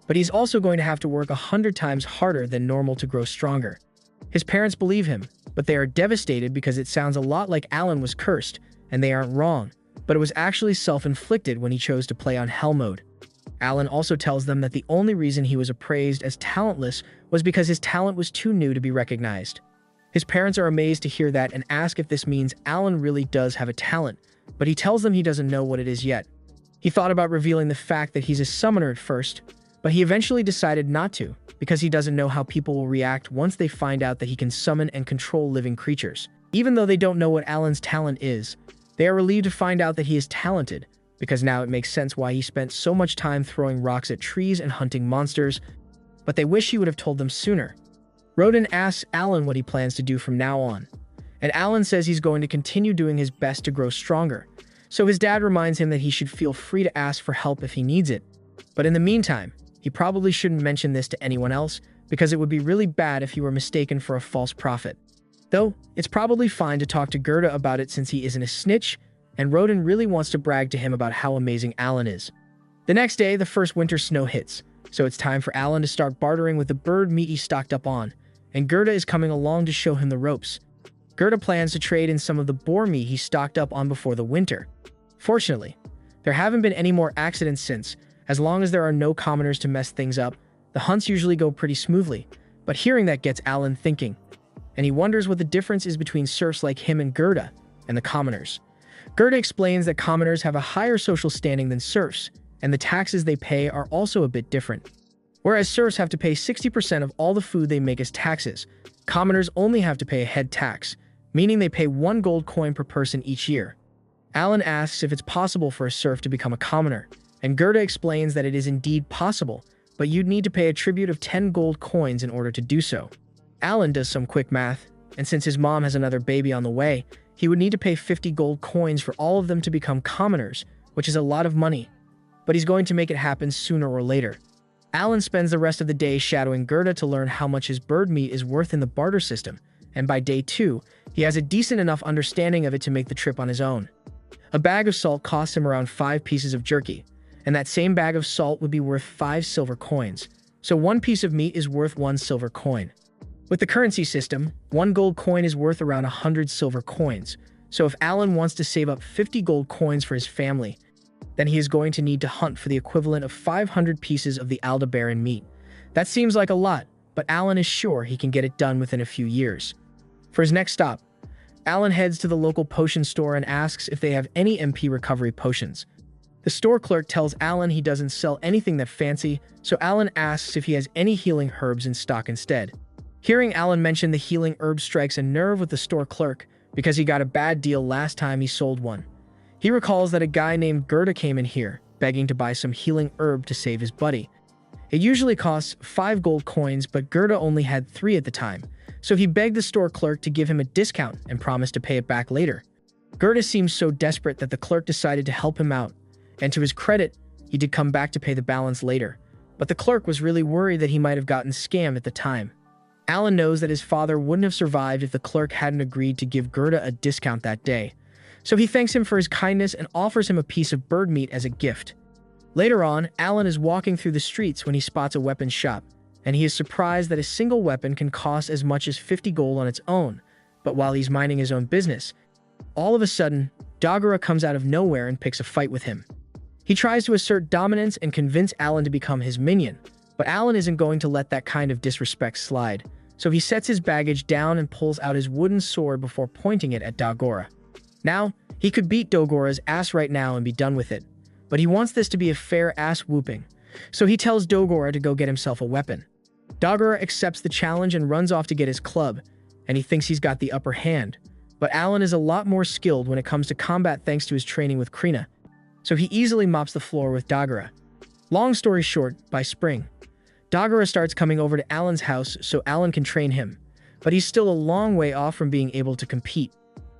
but he's also going to have to work 100 times harder than normal to grow stronger. His parents believe him, but they are devastated because it sounds a lot like Alan was cursed, and they aren't wrong, but it was actually self-inflicted when he chose to play on Hell mode. Alan also tells them that the only reason he was appraised as talentless was because his talent was too new to be recognized. His parents are amazed to hear that and ask if this means Alan really does have a talent, but he tells them he doesn't know what it is yet. He thought about revealing the fact that he's a summoner at first, but he eventually decided not to, because he doesn't know how people will react once they find out that he can summon and control living creatures. Even though they don't know what Alan's talent is, they are relieved to find out that he is talented, because now it makes sense why he spent so much time throwing rocks at trees and hunting monsters, but they wish he would have told them sooner. Rodden asks Alan what he plans to do from now on, and Alan says he's going to continue doing his best to grow stronger, so his dad reminds him that he should feel free to ask for help if he needs it. But in the meantime, he probably shouldn't mention this to anyone else, because it would be really bad if he were mistaken for a false prophet. Though, it's probably fine to talk to Gerda about it since he isn't a snitch, and Rodden really wants to brag to him about how amazing Alan is. The next day, the first winter snow hits, so it's time for Alan to start bartering with the bird meat he stocked up on, and Gerda is coming along to show him the ropes. Gerda plans to trade in some of the boar meat he stocked up on before the winter. Fortunately, there haven't been any more accidents since. As long as there are no commoners to mess things up, the hunts usually go pretty smoothly, but hearing that gets Alan thinking, and he wonders what the difference is between serfs like him and Gerda, and the commoners. Gerda explains that commoners have a higher social standing than serfs, and the taxes they pay are also a bit different. Whereas serfs have to pay 60% of all the food they make as taxes, commoners only have to pay a head tax, meaning they pay 1 gold coin per person each year. Alan asks if it's possible for a serf to become a commoner, and Gerda explains that it is indeed possible, but you'd need to pay a tribute of 10 gold coins in order to do so. Alan does some quick math, and since his mom has another baby on the way, he would need to pay 50 gold coins for all of them to become commoners, which is a lot of money, but he's going to make it happen sooner or later. Alan spends the rest of the day shadowing Gerda to learn how much his bird meat is worth in the barter system, and by day 2, he has a decent enough understanding of it to make the trip on his own. A bag of salt costs him around 5 pieces of jerky, and that same bag of salt would be worth 5 silver coins, so 1 piece of meat is worth 1 silver coin. With the currency system, 1 gold coin is worth around 100 silver coins, So if Alan wants to save up 50 gold coins for his family, then he is going to need to hunt for the equivalent of 500 pieces of the Aldebaran meat. That seems like a lot, but Alan is sure he can get it done within a few years. For his next stop, Alan heads to the local potion store and asks if they have any MP recovery potions. The store clerk tells Alan he doesn't sell anything that fancy, so Alan asks if he has any healing herbs in stock instead. Hearing Alan mention the healing herb strikes a nerve with the store clerk because he got a bad deal last time he sold one. He recalls that a guy named Gerda came in here, begging to buy some healing herb to save his buddy. It usually costs 5 gold coins, but Gerda only had 3 at the time, so he begged the store clerk to give him a discount and promised to pay it back later. Gerda seems so desperate that the clerk decided to help him out, and to his credit, he did come back to pay the balance later. But the clerk was really worried that he might have gotten scammed at the time. Alan knows that his father wouldn't have survived if the clerk hadn't agreed to give Gerda a discount that day, so he thanks him for his kindness and offers him a piece of bird meat as a gift. Later on, Alan is walking through the streets when he spots a weapons shop, and he is surprised that a single weapon can cost as much as 50 gold on its own. But while he's minding his own business, all of a sudden, Dagora comes out of nowhere and picks a fight with him. He tries to assert dominance and convince Alan to become his minion, but Alan isn't going to let that kind of disrespect slide, so he sets his baggage down and pulls out his wooden sword before pointing it at Dagora. Now, he could beat Dogora's ass right now and be done with it, but he wants this to be a fair ass whooping, so he tells Dogora to go get himself a weapon. Dagora accepts the challenge and runs off to get his club, and he thinks he's got the upper hand, but Alan is a lot more skilled when it comes to combat thanks to his training with Krina, so he easily mops the floor with Dagora. Long story short, by spring, Dagora starts coming over to Alan's house so Alan can train him, but he's still a long way off from being able to compete.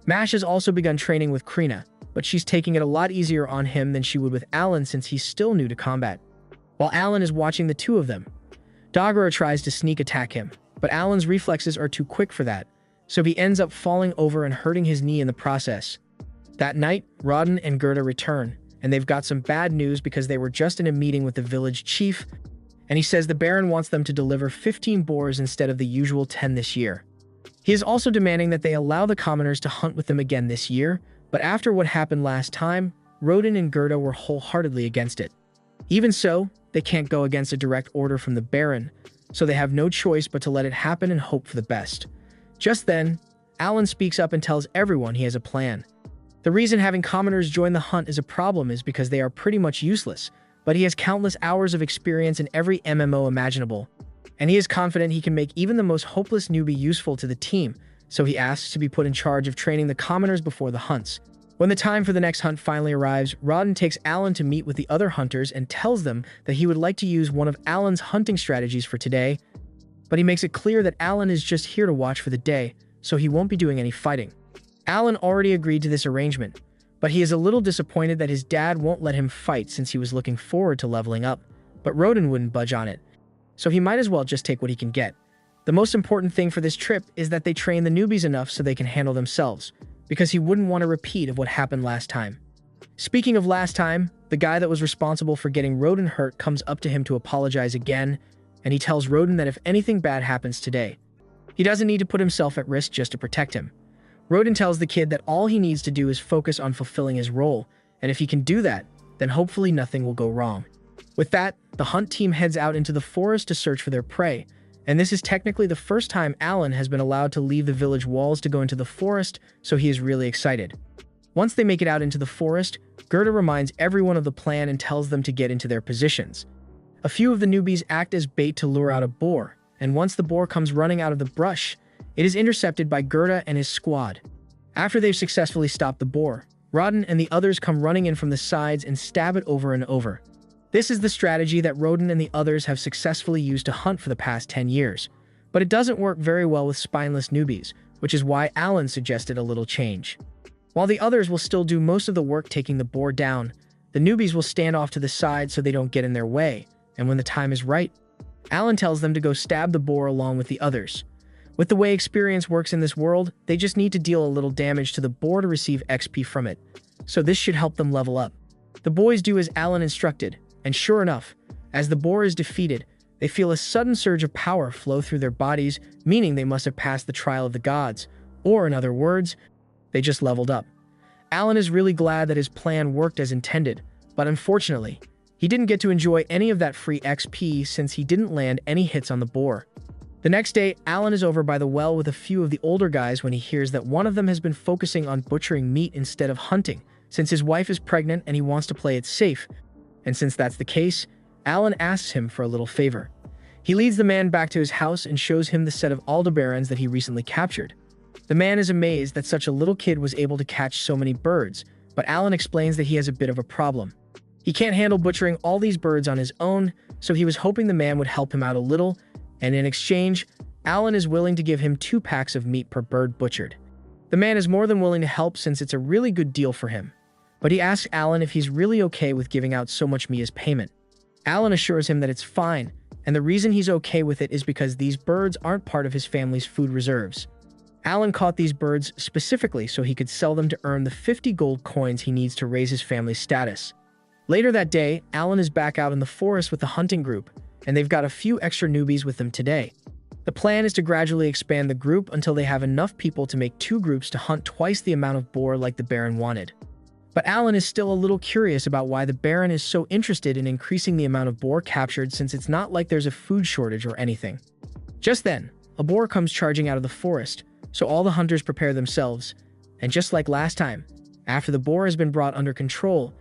Mash has also begun training with Krina, but she's taking it a lot easier on him than she would with Alan since he's still new to combat. While Alan is watching the two of them, Dagora tries to sneak attack him, but Alan's reflexes are too quick for that, so he ends up falling over and hurting his knee in the process. That night, Rodin and Gerda return, and they've got some bad news because they were just in a meeting with the village chief, and he says the Baron wants them to deliver 15 boars instead of the usual 10 this year. He is also demanding that they allow the commoners to hunt with them again this year, but after what happened last time, Rodin and Gerda were wholeheartedly against it. Even so, they can't go against a direct order from the Baron, so they have no choice but to let it happen and hope for the best. Just then, Alan speaks up and tells everyone he has a plan. The reason having commoners join the hunt is a problem is because they are pretty much useless, but he has countless hours of experience in every MMO imaginable, and he is confident he can make even the most hopeless newbie useful to the team, so he asks to be put in charge of training the commoners before the hunts. When the time for the next hunt finally arrives, Rodin takes Alan to meet with the other hunters and tells them that he would like to use one of Alan's hunting strategies for today, but he makes it clear that Alan is just here to watch for the day, so he won't be doing any fighting. Alan already agreed to this arrangement, but he is a little disappointed that his dad won't let him fight since he was looking forward to leveling up, but Rodin wouldn't budge on it, so he might as well just take what he can get. The most important thing for this trip is that they train the newbies enough so they can handle themselves, because he wouldn't want a repeat of what happened last time. Speaking of last time, the guy that was responsible for getting Rodin hurt comes up to him to apologize again, and he tells Rodin that if anything bad happens today, he doesn't need to put himself at risk just to protect him. Rodin tells the kid that all he needs to do is focus on fulfilling his role, and if he can do that, then hopefully nothing will go wrong. With that, the hunt team heads out into the forest to search for their prey, and this is technically the first time Alan has been allowed to leave the village walls to go into the forest, so he is really excited. Once they make it out into the forest, Gerda reminds everyone of the plan and tells them to get into their positions. A few of the newbies act as bait to lure out a boar, and once the boar comes running out of the brush, it is intercepted by Gerda and his squad. After they've successfully stopped the boar, Rodin and the others come running in from the sides and stab it over and over. This is the strategy that Rodin and the others have successfully used to hunt for the past 10 years, but it doesn't work very well with spineless newbies, which is why Alan suggested a little change. While the others will still do most of the work taking the boar down, the newbies will stand off to the side so they don't get in their way, and when the time is right, Alan tells them to go stab the boar along with the others. With the way experience works in this world, they just need to deal a little damage to the boar to receive XP from it, so this should help them level up. The boys do as Alan instructed, and sure enough, as the boar is defeated, they feel a sudden surge of power flow through their bodies, meaning they must have passed the trial of the gods, or in other words, They just leveled up. Alan is really glad that his plan worked as intended, but unfortunately, he didn't get to enjoy any of that free XP since he didn't land any hits on the boar. The next day, Alan is over by the well with a few of the older guys when he hears that one of them has been focusing on butchering meat instead of hunting, since his wife is pregnant and he wants to play it safe. And since that's the case, Alan asks him for a little favor. He leads the man back to his house and shows him the set of Aldebarans that he recently captured. The man is amazed that such a little kid was able to catch so many birds, but Alan explains that he has a bit of a problem. He can't handle butchering all these birds on his own, so he was hoping the man would help him out a little, and in exchange, Alan is willing to give him 2 packs of meat per bird butchered. The man is more than willing to help since it's a really good deal for him, but he asks Alan if he's really okay with giving out so much meat as payment. Alan assures him that it's fine, and the reason he's okay with it is because these birds aren't part of his family's food reserves. Alan caught these birds specifically so he could sell them to earn the 50 gold coins he needs to raise his family's status. Later that day, Alan is back out in the forest with the hunting group, and they've got a few extra newbies with them today. The plan is to gradually expand the group until they have enough people to make 2 groups to hunt twice the amount of boar like the Baron wanted. But Alan is still a little curious about why the Baron is so interested in increasing the amount of boar captured since it's not like there's a food shortage or anything. Just then, a boar comes charging out of the forest, so all the hunters prepare themselves, and just like last time, after the boar has been brought under control,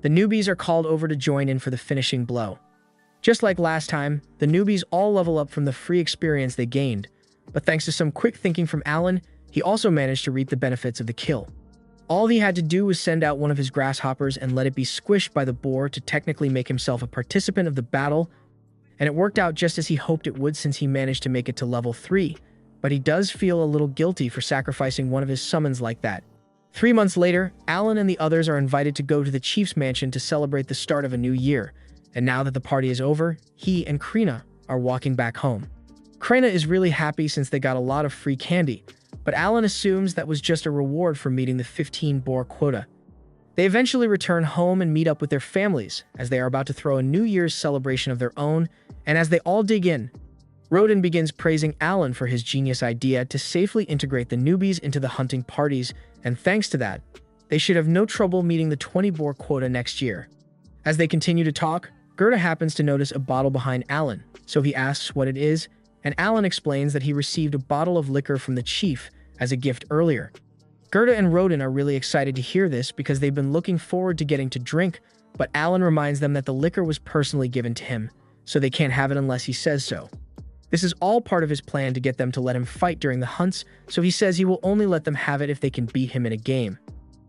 the newbies are called over to join in for the finishing blow. Just like last time, the newbies all level up from the free experience they gained, but thanks to some quick thinking from Alan, he also managed to reap the benefits of the kill. All he had to do was send out one of his grasshoppers and let it be squished by the boar to technically make himself a participant of the battle, and it worked out just as he hoped it would since he managed to make it to level 3, but he does feel a little guilty for sacrificing one of his summons like that. 3 months later, Alan and the others are invited to go to the chief's mansion to celebrate the start of a new year, and now that the party is over, he and Krina are walking back home. Krina is really happy since they got a lot of free candy, but Alan assumes that was just a reward for meeting the 15 boar quota. They eventually return home and meet up with their families, as they are about to throw a New Year's celebration of their own, and as they all dig in, Rodin begins praising Alan for his genius idea to safely integrate the newbies into the hunting parties, and thanks to that, they should have no trouble meeting the 20 boar quota next year. As they continue to talk, Gerda happens to notice a bottle behind Alan, so he asks what it is, and Alan explains that he received a bottle of liquor from the chief as a gift earlier. Gerda and Rodin are really excited to hear this because they've been looking forward to getting to drink, but Alan reminds them that the liquor was personally given to him, so they can't have it unless he says so. This is all part of his plan to get them to let him fight during the hunts, so he says he will only let them have it if they can beat him in a game.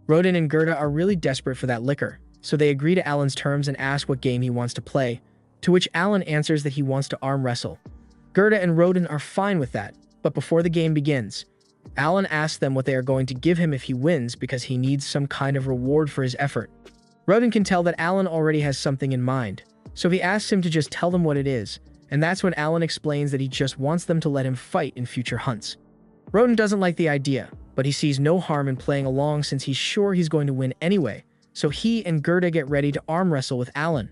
Rodin and Gerda are really desperate for that liquor, so they agree to Alan's terms and ask what game he wants to play, to which Alan answers that he wants to arm wrestle. Gerda and Rodin are fine with that, but before the game begins, Alan asks them what they are going to give him if he wins because he needs some kind of reward for his effort. Rodin can tell that Alan already has something in mind, so he asks him to just tell them what it is, and that's when Alan explains that he just wants them to let him fight in future hunts. Rodin doesn't like the idea, but he sees no harm in playing along since he's sure he's going to win anyway, so he and Gerda get ready to arm wrestle with Alan.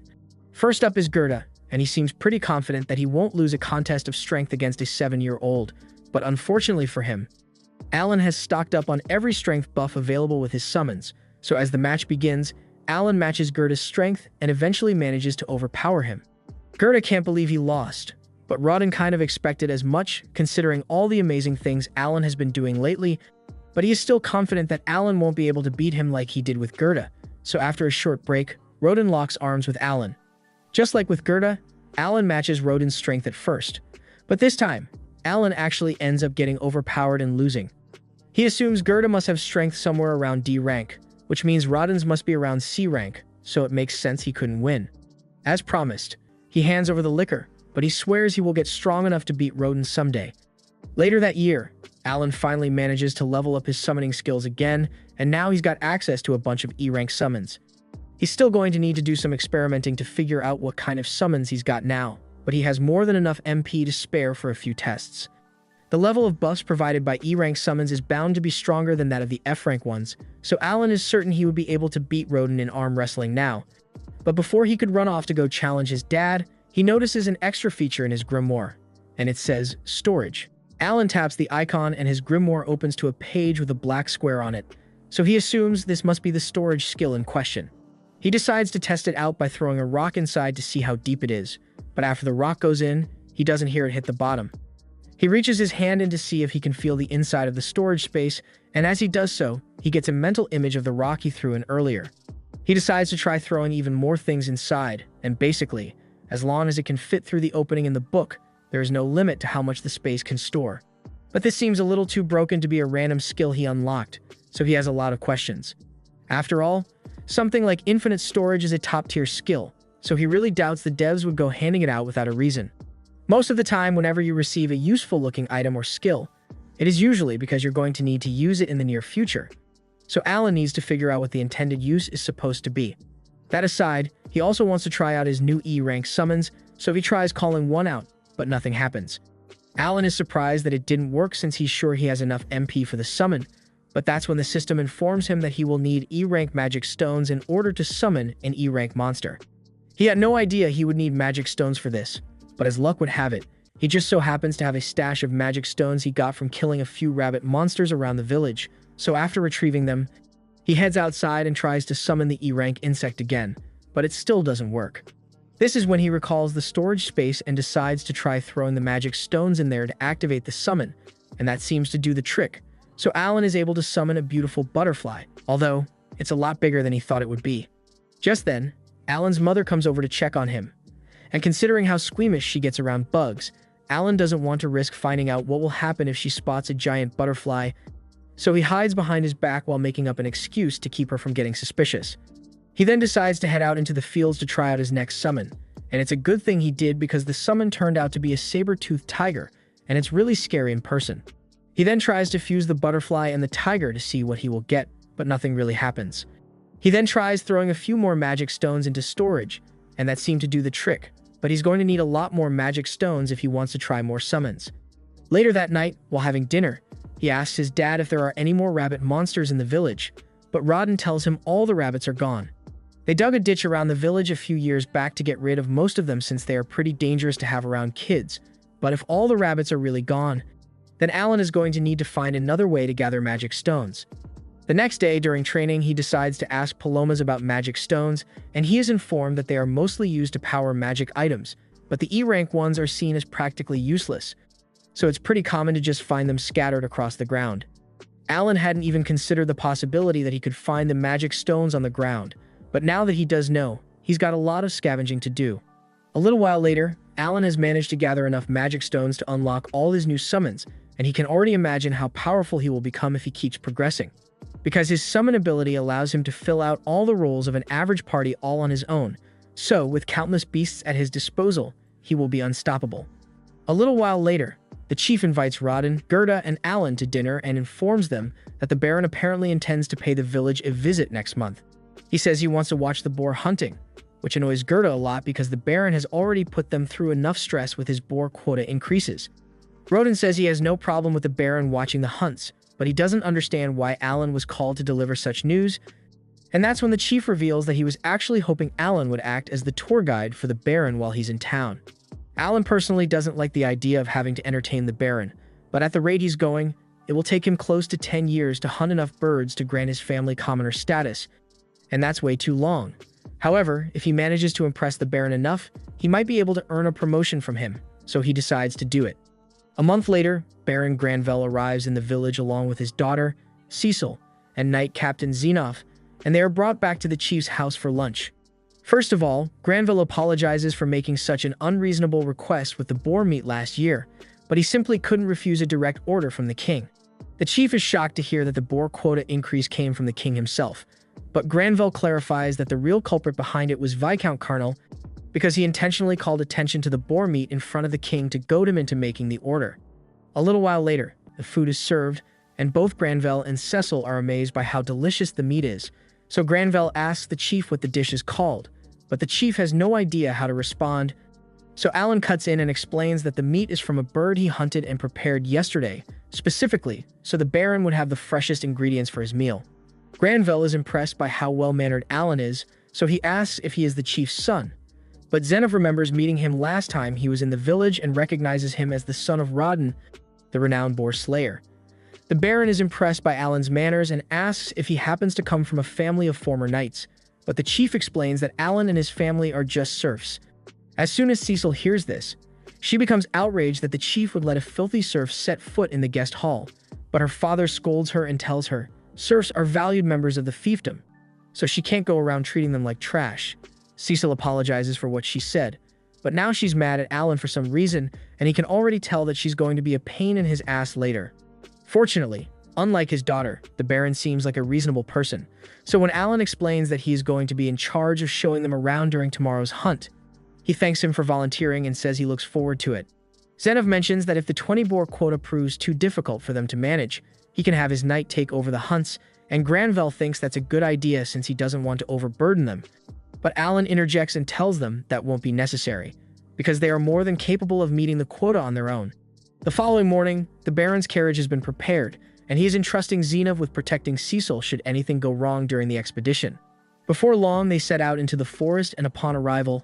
First up is Gerda, and he seems pretty confident that he won't lose a contest of strength against a 7-year-old, but unfortunately for him, Alan has stocked up on every strength buff available with his summons, so as the match begins, Alan matches Gerda's strength and eventually manages to overpower him. Gerda can't believe he lost, but Rodin kind of expected as much considering all the amazing things Alan has been doing lately, but he is still confident that Alan won't be able to beat him like he did with Gerda, so after a short break, Rodin locks arms with Alan. Just like with Gerda, Alan matches Rodin's strength at first, but this time, Alan actually ends up getting overpowered and losing. He assumes Gerda must have strength somewhere around D rank, which means Rodin's must be around C rank, so it makes sense he couldn't win. As promised, he hands over the liquor, but he swears he will get strong enough to beat Rodin someday. Later that year, Alan finally manages to level up his summoning skills again, and now he's got access to a bunch of E-rank summons. He's still going to need to do some experimenting to figure out what kind of summons he's got now, but he has more than enough MP to spare for a few tests. The level of buffs provided by E-rank summons is bound to be stronger than that of the F-rank ones, so Alan is certain he would be able to beat Rodin in arm wrestling now. But before he could run off to go challenge his dad, he notices an extra feature in his grimoire, and it says, Storage. Alan taps the icon and his grimoire opens to a page with a black square on it, so he assumes this must be the storage skill in question. He decides to test it out by throwing a rock inside to see how deep it is, but after the rock goes in, he doesn't hear it hit the bottom. He reaches his hand in to see if he can feel the inside of the storage space, and as he does so, he gets a mental image of the rock he threw in earlier. He decides to try throwing even more things inside, and basically, as long as it can fit through the opening in the book, there is no limit to how much the space can store. But this seems a little too broken to be a random skill he unlocked, so he has a lot of questions. After all, something like infinite storage is a top-tier skill, so he really doubts the devs would go handing it out without a reason. Most of the time, whenever you receive a useful-looking item or skill, it is usually because you're going to need to use it in the near future. So Alan needs to figure out what the intended use is supposed to be. That aside, he also wants to try out his new E-rank summons, so he tries calling one out, but nothing happens. Alan is surprised that it didn't work since he's sure he has enough MP for the summon, but that's when the system informs him that he will need E-rank magic stones in order to summon an E-rank monster. He had no idea he would need magic stones for this, but as luck would have it, he just so happens to have a stash of magic stones he got from killing a few rabbit monsters around the village, so after retrieving them, he heads outside and tries to summon the E-rank insect again, but it still doesn't work. This is when he recalls the storage space and decides to try throwing the magic stones in there to activate the summon, and that seems to do the trick. So Alan is able to summon a beautiful butterfly, although it's a lot bigger than he thought it would be. Just then, Alan's mother comes over to check on him, and considering how squeamish she gets around bugs, Alan doesn't want to risk finding out what will happen if she spots a giant butterfly, so he hides behind his back while making up an excuse to keep her from getting suspicious. He then decides to head out into the fields to try out his next summon, and it's a good thing he did because the summon turned out to be a saber-toothed tiger, and it's really scary in person. He then tries to fuse the butterfly and the tiger to see what he will get, but nothing really happens. He then tries throwing a few more magic stones into storage, and that seemed to do the trick, but he's going to need a lot more magic stones if he wants to try more summons. Later that night, while having dinner, he asks his dad if there are any more rabbit monsters in the village, but Rodden tells him all the rabbits are gone. They dug a ditch around the village a few years back to get rid of most of them since they are pretty dangerous to have around kids, but if all the rabbits are really gone, then Alan is going to need to find another way to gather magic stones. The next day, during training, he decides to ask Palomas about magic stones, and he is informed that they are mostly used to power magic items, but the E-rank ones are seen as practically useless, so it's pretty common to just find them scattered across the ground. Alan hadn't even considered the possibility that he could find the magic stones on the ground, but now that he does know, he's got a lot of scavenging to do. A little while later, Alan has managed to gather enough magic stones to unlock all his new summons, and he can already imagine how powerful he will become if he keeps progressing. Because his summon ability allows him to fill out all the roles of an average party all on his own, so with countless beasts at his disposal, he will be unstoppable. A little while later, the chief invites Rodden, Gerda, and Alan to dinner and informs them that the Baron apparently intends to pay the village a visit next month. He says he wants to watch the boar hunting, which annoys Gerda a lot because the Baron has already put them through enough stress with his boar quota increases. Rodden says he has no problem with the Baron watching the hunts, but he doesn't understand why Alan was called to deliver such news, and that's when the chief reveals that he was actually hoping Alan would act as the tour guide for the Baron while he's in town. Alan personally doesn't like the idea of having to entertain the Baron, but at the rate he's going, it will take him close to 10 years to hunt enough birds to grant his family commoner status, and that's way too long. However, if he manages to impress the Baron enough, he might be able to earn a promotion from him, so he decides to do it. A month later, Baron Granville arrives in the village along with his daughter, Cecil, and Knight Captain Zenov, and they are brought back to the chief's house for lunch. First of all, Granville apologizes for making such an unreasonable request with the boar meat last year, but he simply couldn't refuse a direct order from the king. The chief is shocked to hear that the boar quota increase came from the king himself, but Granville clarifies that the real culprit behind it was Viscount Carnal, because he intentionally called attention to the boar meat in front of the king to goad him into making the order. A little while later, the food is served, and both Granville and Cecil are amazed by how delicious the meat is, so Granville asks the chief what the dish is called, but the chief has no idea how to respond, so Alan cuts in and explains that the meat is from a bird he hunted and prepared yesterday, specifically, so the Baron would have the freshest ingredients for his meal. Granville is impressed by how well-mannered Alan is, so he asks if he is the chief's son. But Zenov remembers meeting him last time he was in the village and recognizes him as the son of Rodden, the renowned boar slayer. The Baron is impressed by Alan's manners and asks if he happens to come from a family of former knights, but the chief explains that Alan and his family are just serfs. As soon as Cecil hears this, she becomes outraged that the chief would let a filthy serf set foot in the guest hall, but her father scolds her and tells her serfs are valued members of the fiefdom, so she can't go around treating them like trash. Cecil apologizes for what she said, but now she's mad at Alan for some reason, and he can already tell that she's going to be a pain in his ass later. Fortunately, unlike his daughter, the Baron seems like a reasonable person, so when Alan explains that he is going to be in charge of showing them around during tomorrow's hunt, he thanks him for volunteering and says he looks forward to it. Zenov mentions that if the 20 boar quota proves too difficult for them to manage, he can have his knight take over the hunts, and Granvelle thinks that's a good idea since he doesn't want to overburden them. But Alan interjects and tells them that won't be necessary, because they are more than capable of meeting the quota on their own. The following morning, the Baron's carriage has been prepared, and he is entrusting Zenov with protecting Cecil should anything go wrong during the expedition. Before long, they set out into the forest, and upon arrival,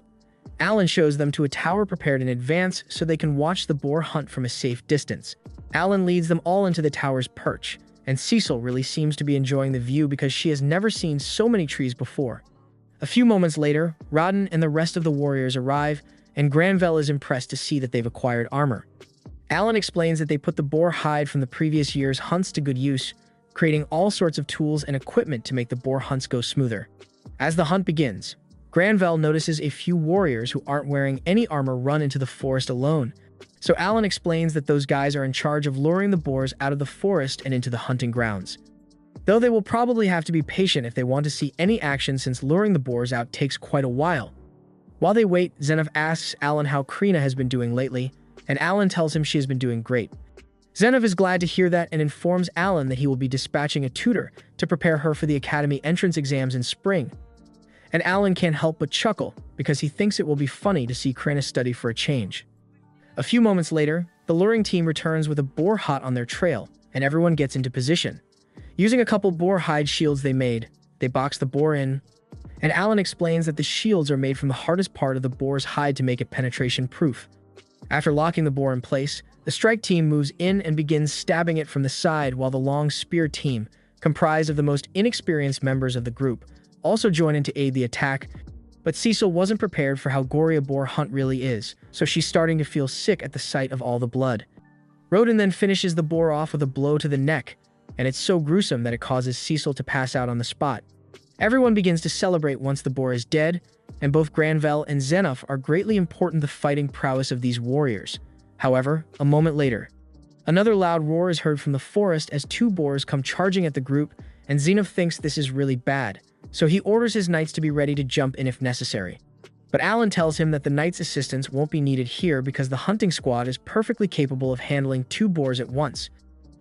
Alan shows them to a tower prepared in advance so they can watch the boar hunt from a safe distance. Alan leads them all into the tower's perch, and Cecil really seems to be enjoying the view because she has never seen so many trees before. A few moments later, Rodden and the rest of the warriors arrive, and Granvelle is impressed to see that they've acquired armor. Alan explains that they put the boar hide from the previous year's hunts to good use, creating all sorts of tools and equipment to make the boar hunts go smoother. As the hunt begins, Granvelle notices a few warriors who aren't wearing any armor run into the forest alone, so Alan explains that those guys are in charge of luring the boars out of the forest and into the hunting grounds. Though they will probably have to be patient if they want to see any action since luring the boars out takes quite a while. While they wait, Zenov asks Alan how Krina has been doing lately, and Alan tells him she has been doing great. Zenov is glad to hear that and informs Alan that he will be dispatching a tutor to prepare her for the academy entrance exams in spring. And Alan can't help but chuckle because he thinks it will be funny to see Krina study for a change. A few moments later, the luring team returns with a boar hut on their trail, and everyone gets into position. Using a couple boar hide shields they made, they box the boar in, and Alan explains that the shields are made from the hardest part of the boar's hide to make it penetration-proof. After locking the boar in place, the strike team moves in and begins stabbing it from the side while the long spear team, comprised of the most inexperienced members of the group, also join in to aid the attack. But Cecil wasn't prepared for how gory a boar hunt really is, so she's starting to feel sick at the sight of all the blood. Rodin then finishes the boar off with a blow to the neck, and it's so gruesome that it causes Cecil to pass out on the spot. Everyone begins to celebrate once the boar is dead, and both Granvelle and Zenov are greatly important the fighting prowess of these warriors. However, a moment later, another loud roar is heard from the forest as two boars come charging at the group, and Zenov thinks this is really bad, so he orders his knights to be ready to jump in if necessary. But Alan tells him that the knights' assistance won't be needed here because the hunting squad is perfectly capable of handling two boars at once.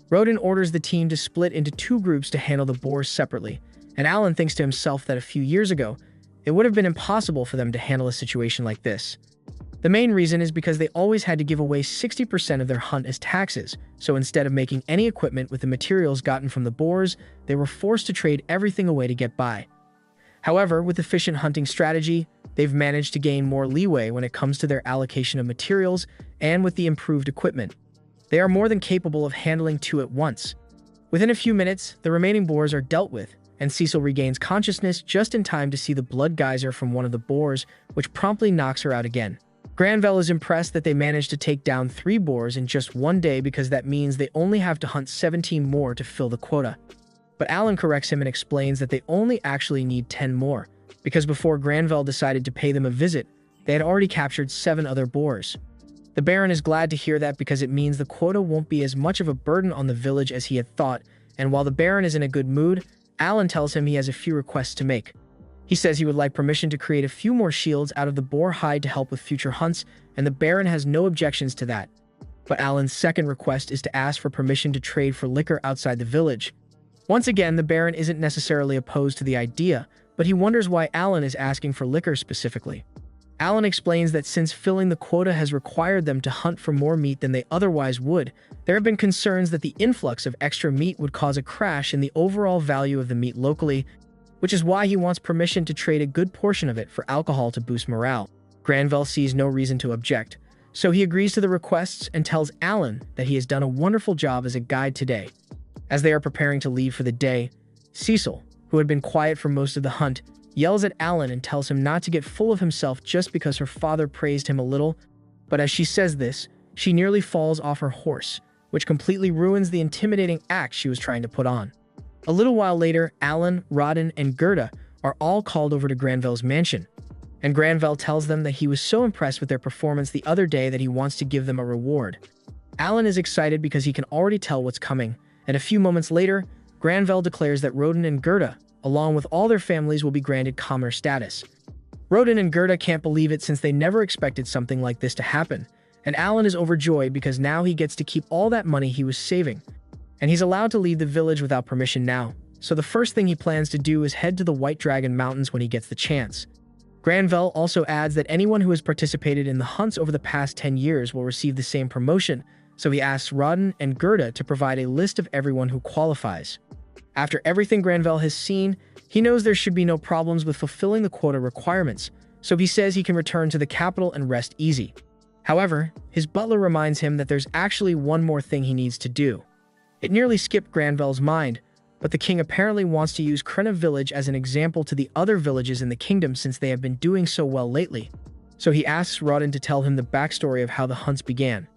Rodin orders the team to split into two groups to handle the boars separately, and Alan thinks to himself that a few years ago, it would have been impossible for them to handle a situation like this. The main reason is because they always had to give away 60% of their hunt as taxes, so instead of making any equipment with the materials gotten from the boars, they were forced to trade everything away to get by. However, with efficient hunting strategy, they've managed to gain more leeway when it comes to their allocation of materials, and with the improved equipment, they are more than capable of handling two at once. Within a few minutes, the remaining boars are dealt with, and Cecil regains consciousness just in time to see the blood geyser from one of the boars, which promptly knocks her out again. Granvelle is impressed that they managed to take down 3 boars in just one day because that means they only have to hunt 17 more to fill the quota. But Alan corrects him and explains that they only actually need 10 more, because before Granvelle decided to pay them a visit, they had already captured 7 other boars. The Baron is glad to hear that because it means the quota won't be as much of a burden on the village as he had thought, and while the Baron is in a good mood, Alan tells him he has a few requests to make. He says he would like permission to create a few more shields out of the boar hide to help with future hunts, and the Baron has no objections to that. But Alan's second request is to ask for permission to trade for liquor outside the village. Once again, the Baron isn't necessarily opposed to the idea, but he wonders why Alan is asking for liquor specifically. Alan explains that since filling the quota has required them to hunt for more meat than they otherwise would, there have been concerns that the influx of extra meat would cause a crash in the overall value of the meat locally, which is why he wants permission to trade a good portion of it for alcohol to boost morale. Granvelle sees no reason to object, So he agrees to the requests and tells Alan that he has done a wonderful job as a guide today. As they are preparing to leave for the day, Cecil, who had been quiet for most of the hunt, yells at Alan and tells him not to get full of himself just because her father praised him a little. But as she says this, she nearly falls off her horse, which completely ruins the intimidating act she was trying to put on. A little while later, Alan, Rodden, and Gerda are all called over to Granville's mansion, and Granville tells them that he was so impressed with their performance the other day that he wants to give them a reward. Alan is excited because he can already tell what's coming, and a few moments later, Granville declares that Rodden and Gerda, along with all their families, will be granted commoner status. Rodden and Gerda can't believe it since they never expected something like this to happen, and Alan is overjoyed because now he gets to keep all that money he was saving. And he's allowed to leave the village without permission now, so the first thing he plans to do is head to the White Dragon Mountains when he gets the chance. Granville also adds that anyone who has participated in the hunts over the past 10 years will receive the same promotion, so he asks Rodden and Gerda to provide a list of everyone who qualifies. After everything Granville has seen, he knows there should be no problems with fulfilling the quota requirements, so he says he can return to the capital and rest easy. However, his butler reminds him that there's actually one more thing he needs to do. It nearly skipped Granville's mind, but the king apparently wants to use Krena village as an example to the other villages in the kingdom since they have been doing so well lately. So he asks Rodden to tell him the backstory of how the hunts began.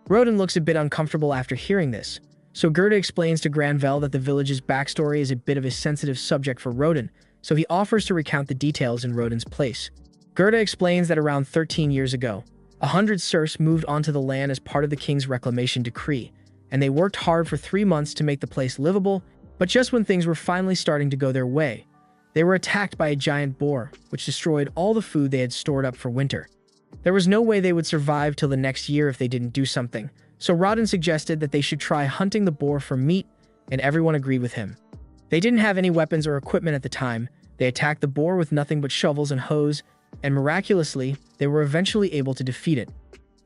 Rodden looks a bit uncomfortable after hearing this, so Gerda explains to Granville that the village's backstory is a bit of a sensitive subject for Rodden, so he offers to recount the details in Rodden's place. Gerda explains that around 13 years ago, 100 serfs moved onto the land as part of the king's reclamation decree, and they worked hard for 3 months to make the place livable, but just when things were finally starting to go their way, they were attacked by a giant boar, which destroyed all the food they had stored up for winter. There was no way they would survive till the next year if they didn't do something, so Rodden suggested that they should try hunting the boar for meat, and everyone agreed with him. They didn't have any weapons or equipment at the time. They attacked the boar with nothing but shovels and hoes, and miraculously, they were eventually able to defeat it.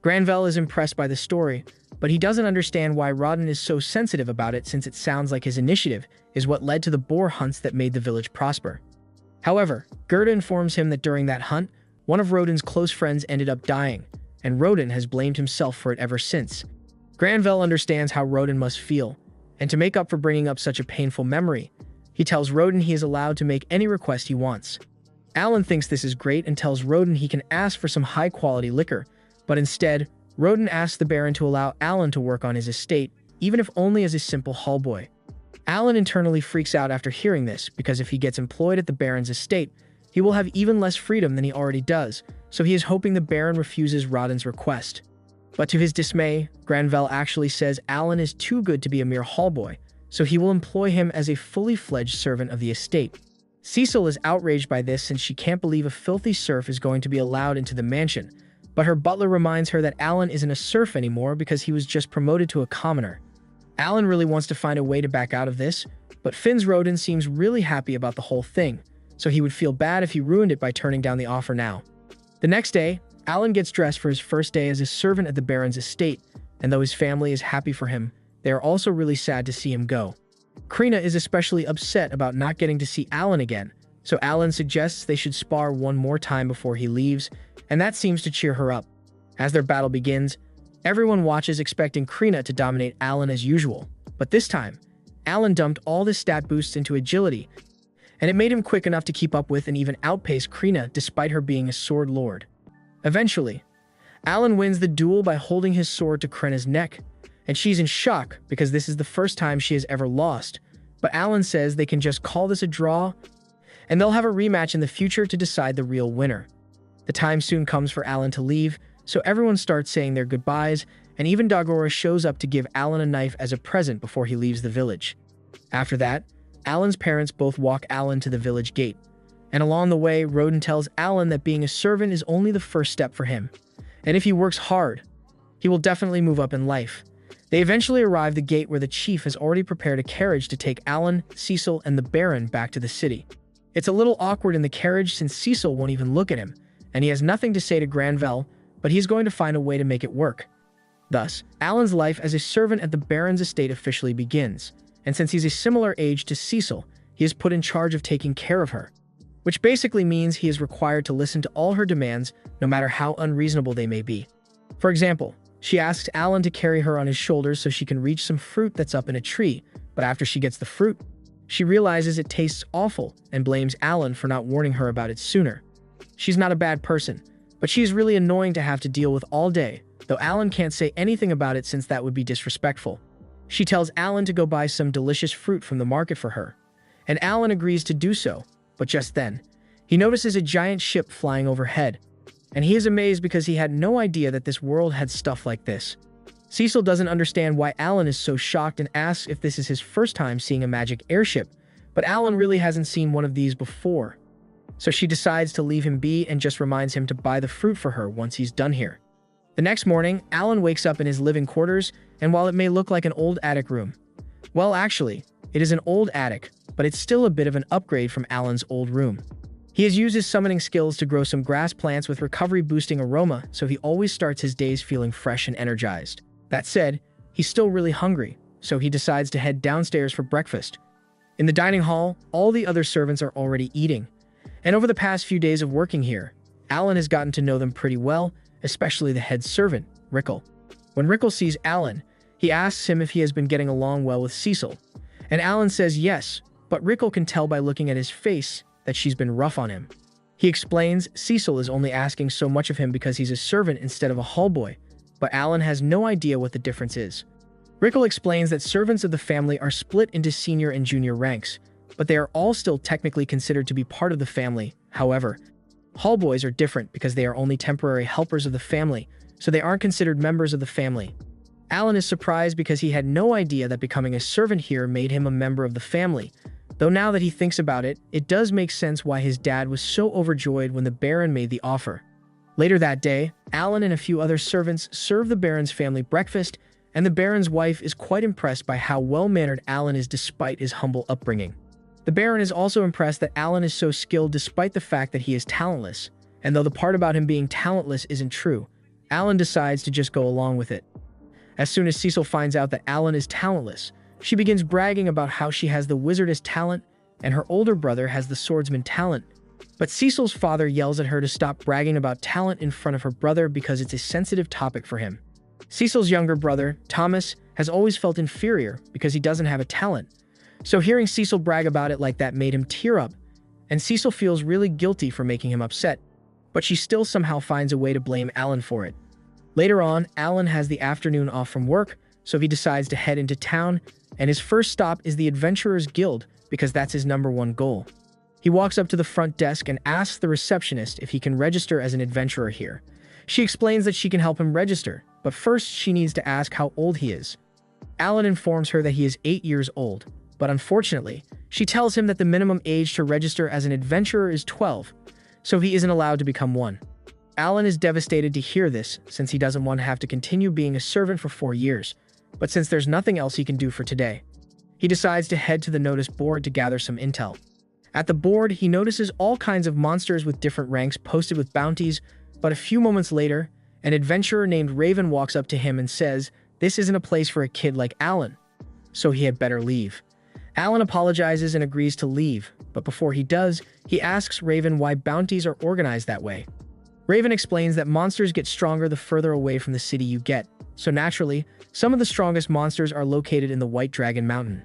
Granville is impressed by the story, but he doesn't understand why Rodden is so sensitive about it since it sounds like his initiative is what led to the boar hunts that made the village prosper. However, Gerda informs him that during that hunt, one of Rodden's close friends ended up dying, and Rodden has blamed himself for it ever since. Granville understands how Rodden must feel, and to make up for bringing up such a painful memory, he tells Rodden he is allowed to make any request he wants. Alan thinks this is great and tells Rodden he can ask for some high-quality liquor, but instead, Rodden asks the Baron to allow Alan to work on his estate, even if only as a simple hallboy. Alan internally freaks out after hearing this, because if he gets employed at the Baron's estate, he will have even less freedom than he already does, so he is hoping the Baron refuses Rodden's request. But to his dismay, Granville actually says Alan is too good to be a mere hallboy, so he will employ him as a fully fledged servant of the estate. Cecil is outraged by this since she can't believe a filthy serf is going to be allowed into the mansion, but her butler reminds her that Alan isn't a serf anymore because he was just promoted to a commoner. Alan really wants to find a way to back out of this, but Finn's Rodden seems really happy about the whole thing, so he would feel bad if he ruined it by turning down the offer now. The next day, Alan gets dressed for his first day as a servant at the Baron's estate, and though his family is happy for him, they are also really sad to see him go. Krena is especially upset about not getting to see Alan again, so Alan suggests they should spar one more time before he leaves, and that seems to cheer her up. As their battle begins, everyone watches expecting Krena to dominate Alan as usual, but this time, Alan dumped all his stat boosts into agility, and it made him quick enough to keep up with and even outpace Krena despite her being a sword lord. Eventually, Alan wins the duel by holding his sword to Krena's neck, and she's in shock because this is the first time she has ever lost, but Alan says they can just call this a draw, and they'll have a rematch in the future to decide the real winner. The time soon comes for Alan to leave, so everyone starts saying their goodbyes, and even Dagora shows up to give Alan a knife as a present before he leaves the village. After that, Alan's parents both walk Alan to the village gate, and along the way, Rodden tells Alan that being a servant is only the first step for him, and if he works hard, he will definitely move up in life. They eventually arrive the gate where the chief has already prepared a carriage to take Alan, Cecil, and the Baron back to the city. It's a little awkward in the carriage since Cecil won't even look at him, and he has nothing to say to Granville, but he's going to find a way to make it work. Thus, Alan's life as a servant at the Baron's estate officially begins, and since he's a similar age to Cecil, he is put in charge of taking care of her, which basically means he is required to listen to all her demands, no matter how unreasonable they may be. For example, she asks Alan to carry her on his shoulders so she can reach some fruit that's up in a tree, but after she gets the fruit, she realizes it tastes awful and blames Alan for not warning her about it sooner. She's not a bad person, but she's really annoying to have to deal with all day, though Alan can't say anything about it since that would be disrespectful. She tells Alan to go buy some delicious fruit from the market for her, and Alan agrees to do so, but just then, he notices a giant ship flying overhead, and he is amazed because he had no idea that this world had stuff like this. Cecil doesn't understand why Alan is so shocked and asks if this is his first time seeing a magic airship, but Alan really hasn't seen one of these before. So she decides to leave him be and just reminds him to buy the fruit for her once he's done here. The next morning, Alan wakes up in his living quarters, and while it may look like an old attic room, well, actually, it is an old attic, but it's still a bit of an upgrade from Alan's old room. He has used his summoning skills to grow some grass plants with recovery-boosting aroma, so he always starts his days feeling fresh and energized. That said, he's still really hungry, so he decides to head downstairs for breakfast. In the dining hall, all the other servants are already eating, and over the past few days of working here, Alan has gotten to know them pretty well, especially the head servant, Rickle. When Rickle sees Alan, he asks him if he has been getting along well with Cecil, and Alan says yes, but Rickle can tell by looking at his face that she's been rough on him. He explains Cecil is only asking so much of him because he's a servant instead of a hallboy, but Alan has no idea what the difference is. Rickle explains that servants of the family are split into senior and junior ranks, but they are all still technically considered to be part of the family. However, hallboys are different because they are only temporary helpers of the family, so they aren't considered members of the family. Alan is surprised because he had no idea that becoming a servant here made him a member of the family, though now that he thinks about it, it does make sense why his dad was so overjoyed when the Baron made the offer. Later that day, Alan and a few other servants serve the Baron's family breakfast, and the Baron's wife is quite impressed by how well-mannered Alan is despite his humble upbringing. The Baron is also impressed that Alan is so skilled despite the fact that he is talentless, and though the part about him being talentless isn't true, Alan decides to just go along with it. As soon as Cecil finds out that Alan is talentless, she begins bragging about how she has the wizardess talent and her older brother has the swordsman talent. But Cecil's father yells at her to stop bragging about talent in front of her brother because it's a sensitive topic for him. Cecil's younger brother, Thomas, has always felt inferior because he doesn't have a talent. So hearing Cecil brag about it like that made him tear up, and Cecil feels really guilty for making him upset, but she still somehow finds a way to blame Alan for it. Later on, Alan has the afternoon off from work, so he decides to head into town, and his first stop is the Adventurers Guild because that's his #1 goal. He walks up to the front desk and asks the receptionist if he can register as an adventurer here. She explains that she can help him register, but first she needs to ask how old he is. Alan informs her that he is 8 years old, but unfortunately, she tells him that the minimum age to register as an adventurer is 12, so he isn't allowed to become one. Alan is devastated to hear this since he doesn't want to have to continue being a servant for 4 years, but since there's nothing else he can do for today, he decides to head to the notice board to gather some intel. At the board, he notices all kinds of monsters with different ranks posted with bounties, but a few moments later, an adventurer named Raven walks up to him and says this isn't a place for a kid like Alan, so he had better leave. Alan apologizes and agrees to leave, but before he does, he asks Raven why bounties are organized that way. Raven explains that monsters get stronger the further away from the city you get, so naturally, some of the strongest monsters are located in the White Dragon Mountain.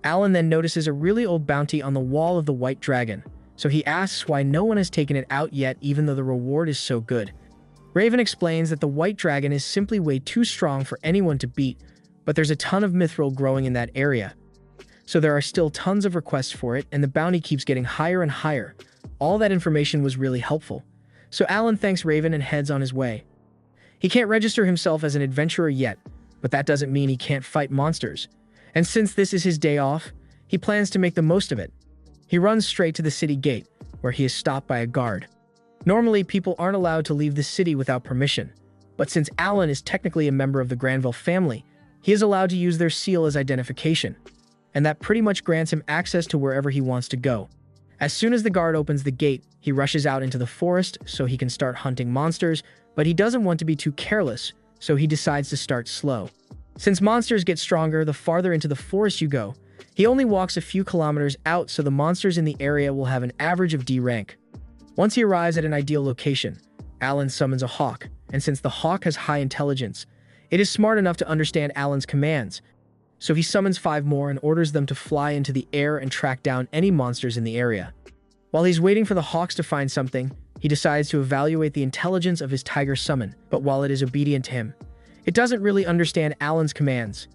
Alan then notices a really old bounty on the wall of the White Dragon, so he asks why no one has taken it out yet even though the reward is so good. Raven explains that the White Dragon is simply way too strong for anyone to beat, but there's a ton of mithril growing in that area. So there are still tons of requests for it, and the bounty keeps getting higher and higher. All that information was really helpful. So Alan thanks Raven and heads on his way. He can't register himself as an adventurer yet, but that doesn't mean he can't fight monsters. And since this is his day off, he plans to make the most of it. He runs straight to the city gate, where he is stopped by a guard. Normally, people aren't allowed to leave the city without permission, but since Alan is technically a member of the Granville family, he is allowed to use their seal as identification, and that pretty much grants him access to wherever he wants to go. As soon as the guard opens the gate, he rushes out into the forest so he can start hunting monsters, but he doesn't want to be too careless, so he decides to start slow. Since monsters get stronger the farther into the forest you go, he only walks a few kilometers out so the monsters in the area will have an average of D rank. Once he arrives at an ideal location, Alan summons a hawk, and since the hawk has high intelligence, it is smart enough to understand Alan's commands. So he summons 5 more and orders them to fly into the air and track down any monsters in the area. While he's waiting for the hawks to find something, he decides to evaluate the intelligence of his tiger summon, but while it is obedient to him, it doesn't really understand Alan's commands,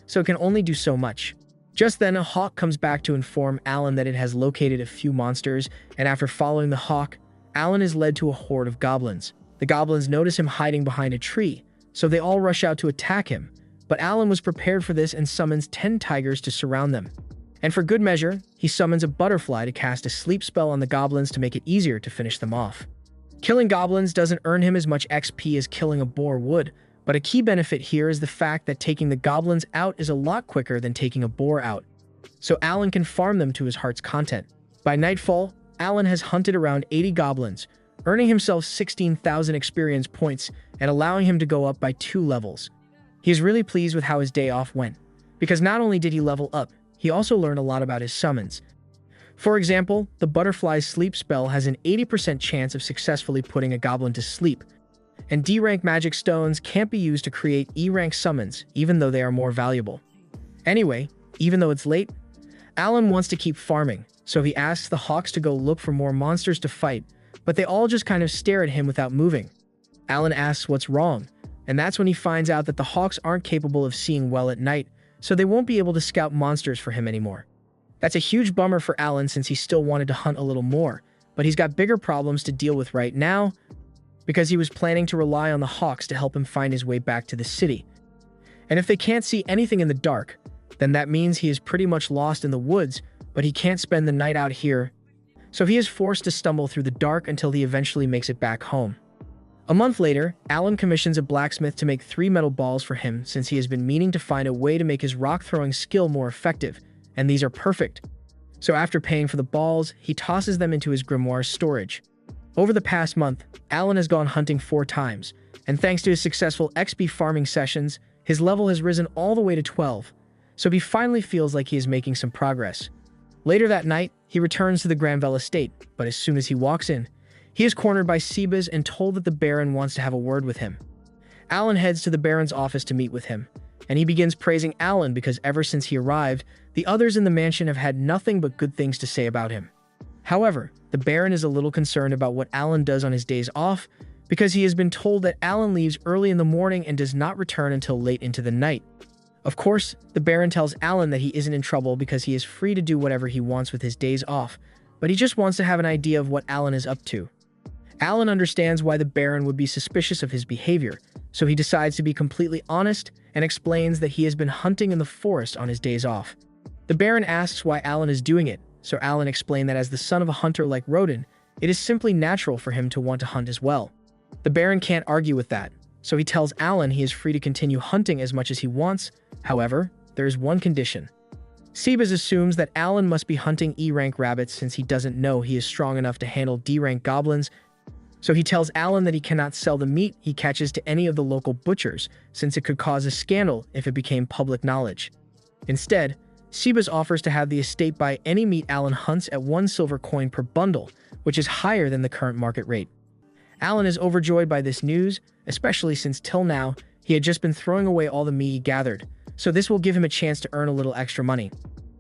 so it can only do so much. Just then, a hawk comes back to inform Alan that it has located a few monsters, and after following the hawk, Alan is led to a horde of goblins. The goblins notice him hiding behind a tree, so they all rush out to attack him, but Alan was prepared for this and summons 10 tigers to surround them. And for good measure, he summons a butterfly to cast a sleep spell on the goblins to make it easier to finish them off. Killing goblins doesn't earn him as much XP as killing a boar would, but a key benefit here is the fact that taking the goblins out is a lot quicker than taking a boar out, so Alan can farm them to his heart's content. By nightfall, Alan has hunted around 80 goblins, earning himself 16,000 experience points and allowing him to go up by 2 levels. He is really pleased with how his day off went, because not only did he level up, he also learned a lot about his summons. For example, the butterfly's sleep spell has an 80% chance of successfully putting a goblin to sleep, and D-rank magic stones can't be used to create E-rank summons, even though they are more valuable. Anyway, even though it's late, Alan wants to keep farming, so he asks the hawks to go look for more monsters to fight, but they all just kind of stare at him without moving. Alan asks what's wrong, and that's when he finds out that the hawks aren't capable of seeing well at night, so they won't be able to scout monsters for him anymore. That's a huge bummer for Alan since he still wanted to hunt a little more, but he's got bigger problems to deal with right now, because he was planning to rely on the hawks to help him find his way back to the city. And if they can't see anything in the dark, then that means he is pretty much lost in the woods, but he can't spend the night out here, so he is forced to stumble through the dark until he eventually makes it back home. A month later, Alan commissions a blacksmith to make 3 metal balls for him since he has been meaning to find a way to make his rock-throwing skill more effective, and these are perfect. So after paying for the balls, he tosses them into his grimoire's storage. Over the past month, Alan has gone hunting 4 times, and thanks to his successful XP farming sessions, his level has risen all the way to 12, so he finally feels like he is making some progress. Later that night, he returns to the Granville estate, but as soon as he walks in, he is cornered by Sebas and told that the Baron wants to have a word with him. Alan heads to the Baron's office to meet with him, and he begins praising Alan because ever since he arrived, the others in the mansion have had nothing but good things to say about him. However, the Baron is a little concerned about what Alan does on his days off because he has been told that Alan leaves early in the morning and does not return until late into the night. Of course, the Baron tells Alan that he isn't in trouble because he is free to do whatever he wants with his days off, but he just wants to have an idea of what Alan is up to. Alan understands why the Baron would be suspicious of his behavior, so he decides to be completely honest and explains that he has been hunting in the forest on his days off. The Baron asks why Alan is doing it, so Alan explained that as the son of a hunter like Rodin, it is simply natural for him to want to hunt as well. The Baron can't argue with that, so he tells Alan he is free to continue hunting as much as he wants. However, there is one condition. Sebas assumes that Alan must be hunting E-rank rabbits since he doesn't know he is strong enough to handle D-rank goblins, so he tells Alan that he cannot sell the meat he catches to any of the local butchers since it could cause a scandal if it became public knowledge. Instead, Sebas offers to have the estate buy any meat Alan hunts at 1 silver coin per bundle, which is higher than the current market rate. Alan is overjoyed by this news, especially since till now, he had just been throwing away all the meat he gathered, so this will give him a chance to earn a little extra money.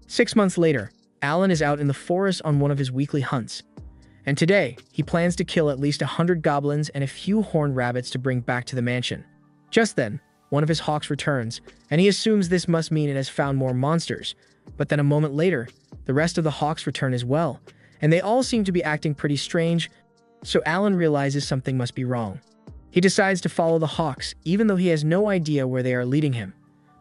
6 months later, Alan is out in the forest on one of his weekly hunts, and today, he plans to kill at least 100 goblins and a few horned rabbits to bring back to the mansion. Just then, one of his hawks returns, and he assumes this must mean it has found more monsters. But then a moment later, the rest of the hawks return as well, and they all seem to be acting pretty strange, so Alan realizes something must be wrong. He decides to follow the hawks, even though he has no idea where they are leading him.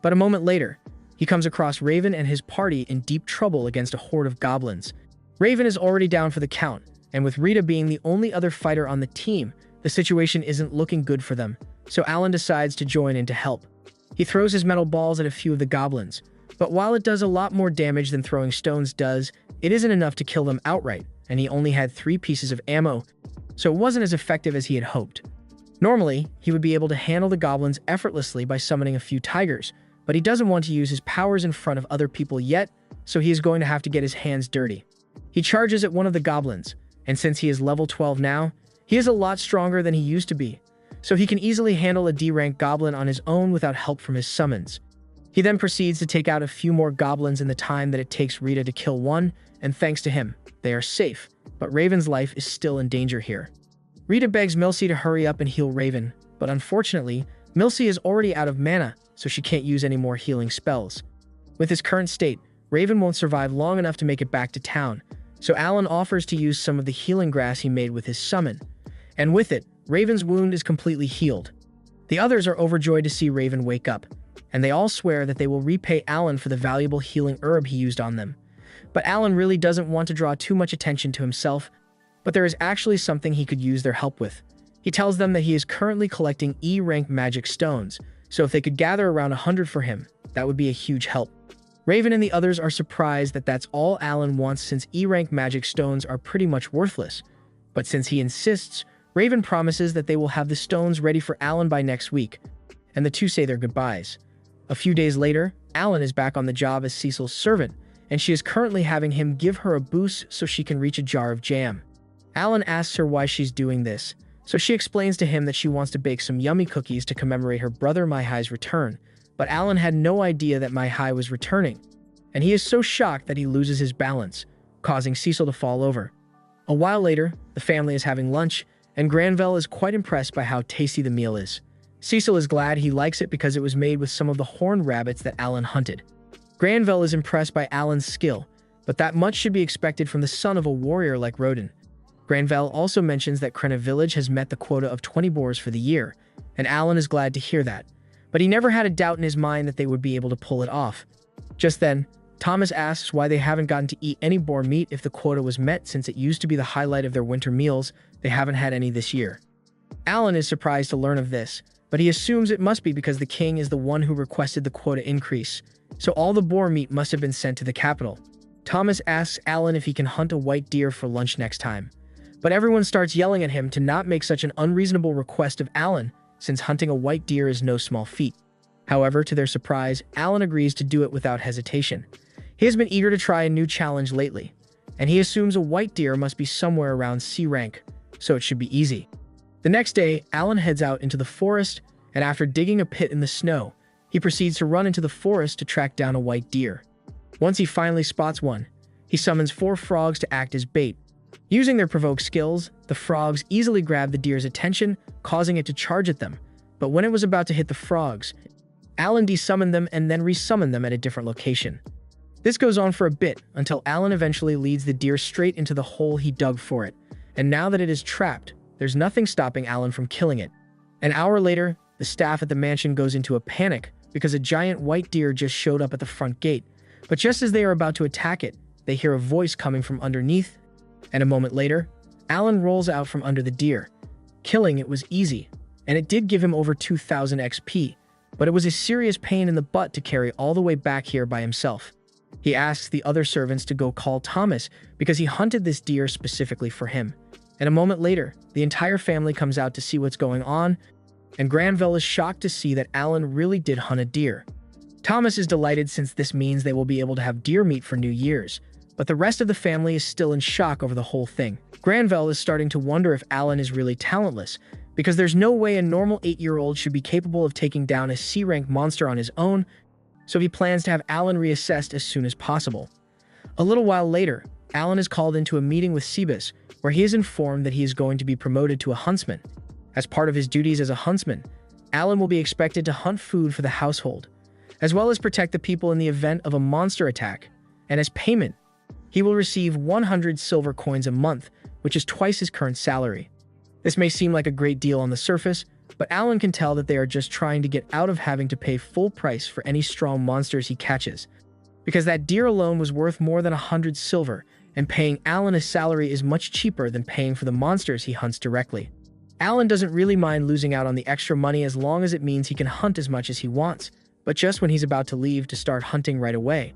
But a moment later, he comes across Raven and his party in deep trouble against a horde of goblins. Raven is already down for the count, and with Rita being the only other fighter on the team, the situation isn't looking good for them, so Alan decides to join in to help. He throws his metal balls at a few of the goblins, but while it does a lot more damage than throwing stones does, it isn't enough to kill them outright, and he only had 3 pieces of ammo, so it wasn't as effective as he had hoped. Normally, he would be able to handle the goblins effortlessly by summoning a few tigers, but he doesn't want to use his powers in front of other people yet, so he is going to have to get his hands dirty. He charges at one of the goblins, and since he is level 12 now, he is a lot stronger than he used to be, so he can easily handle a D-rank goblin on his own without help from his summons. He then proceeds to take out a few more goblins in the time that it takes Rita to kill one, and thanks to him, they are safe, but Raven's life is still in danger here. Rita begs Milsey to hurry up and heal Raven, but unfortunately, Milsey is already out of mana, so she can't use any more healing spells. With his current state, Raven won't survive long enough to make it back to town, so Alan offers to use some of the healing grass he made with his summon, and with it, Raven's wound is completely healed. The others are overjoyed to see Raven wake up, and they all swear that they will repay Alan for the valuable healing herb he used on them. But Alan really doesn't want to draw too much attention to himself, but there is actually something he could use their help with. He tells them that he is currently collecting E-rank magic stones, so if they could gather around 100 for him, that would be a huge help. Raven and the others are surprised that that's all Alan wants since E-rank magic stones are pretty much worthless. But since he insists, Raven promises that they will have the stones ready for Alan by next week, and the two say their goodbyes. A few days later, Alan is back on the job as Cecil's servant, and she is currently having him give her a boost so she can reach a jar of jam. Alan asks her why she's doing this, so she explains to him that she wants to bake some yummy cookies to commemorate her brother Mai-Hai's return, but Alan had no idea that Mai-Hai was returning, and he is so shocked that he loses his balance, causing Cecil to fall over. A while later, the family is having lunch, and Granville is quite impressed by how tasty the meal is. Cecil is glad he likes it because it was made with some of the horned rabbits that Alan hunted. Granville is impressed by Alan's skill, but that much should be expected from the son of a warrior like Rodin. Granville also mentions that Krenna Village has met the quota of 20 boars for the year, and Alan is glad to hear that, but he never had a doubt in his mind that they would be able to pull it off. Just then, Thomas asks why they haven't gotten to eat any boar meat if the quota was met since it used to be the highlight of their winter meals. They haven't had any this year. Alan is surprised to learn of this, but he assumes it must be because the king is the one who requested the quota increase, so all the boar meat must have been sent to the capital. Thomas asks Alan if he can hunt a white deer for lunch next time, but everyone starts yelling at him to not make such an unreasonable request of Alan, since hunting a white deer is no small feat. However, to their surprise, Alan agrees to do it without hesitation. He has been eager to try a new challenge lately, and he assumes a white deer must be somewhere around C rank, so it should be easy. The next day, Alan heads out into the forest, and after digging a pit in the snow, he proceeds to run into the forest to track down a white deer. Once he finally spots one, he summons 4 frogs to act as bait. Using their provoke skills, the frogs easily grab the deer's attention, causing it to charge at them. But when it was about to hit the frogs, Alan desummoned them and then resummoned them at a different location. This goes on for a bit until Alan eventually leads the deer straight into the hole he dug for it, and now that it is trapped, there's nothing stopping Alan from killing it. An hour later, the staff at the mansion goes into a panic because a giant white deer just showed up at the front gate, but just as they are about to attack it, they hear a voice coming from underneath, and a moment later, Alan rolls out from under the deer. Killing it was easy, and it did give him over 2,000 XP, but it was a serious pain in the butt to carry all the way back here by himself. He asks the other servants to go call Thomas because he hunted this deer specifically for him. And a moment later, the entire family comes out to see what's going on, and Granville is shocked to see that Alan really did hunt a deer. Thomas is delighted since this means they will be able to have deer meat for New Year's, but the rest of the family is still in shock over the whole thing. Granville is starting to wonder if Alan is really talentless, because there's no way a normal 8-year-old should be capable of taking down a C-rank monster on his own, so he plans to have Alan reassessed as soon as possible. A little while later, Alan is called into a meeting with Sebas, where he is informed that he is going to be promoted to a huntsman. As part of his duties as a huntsman, Alan will be expected to hunt food for the household, as well as protect the people in the event of a monster attack, and as payment, he will receive 100 silver coins a month, which is twice his current salary. This may seem like a great deal on the surface, but Alan can tell that they are just trying to get out of having to pay full price for any strong monsters he catches, because that deer alone was worth more than 100 silver, and paying Alan a salary is much cheaper than paying for the monsters he hunts directly. Alan doesn't really mind losing out on the extra money as long as it means he can hunt as much as he wants, but just when he's about to leave to start hunting right away.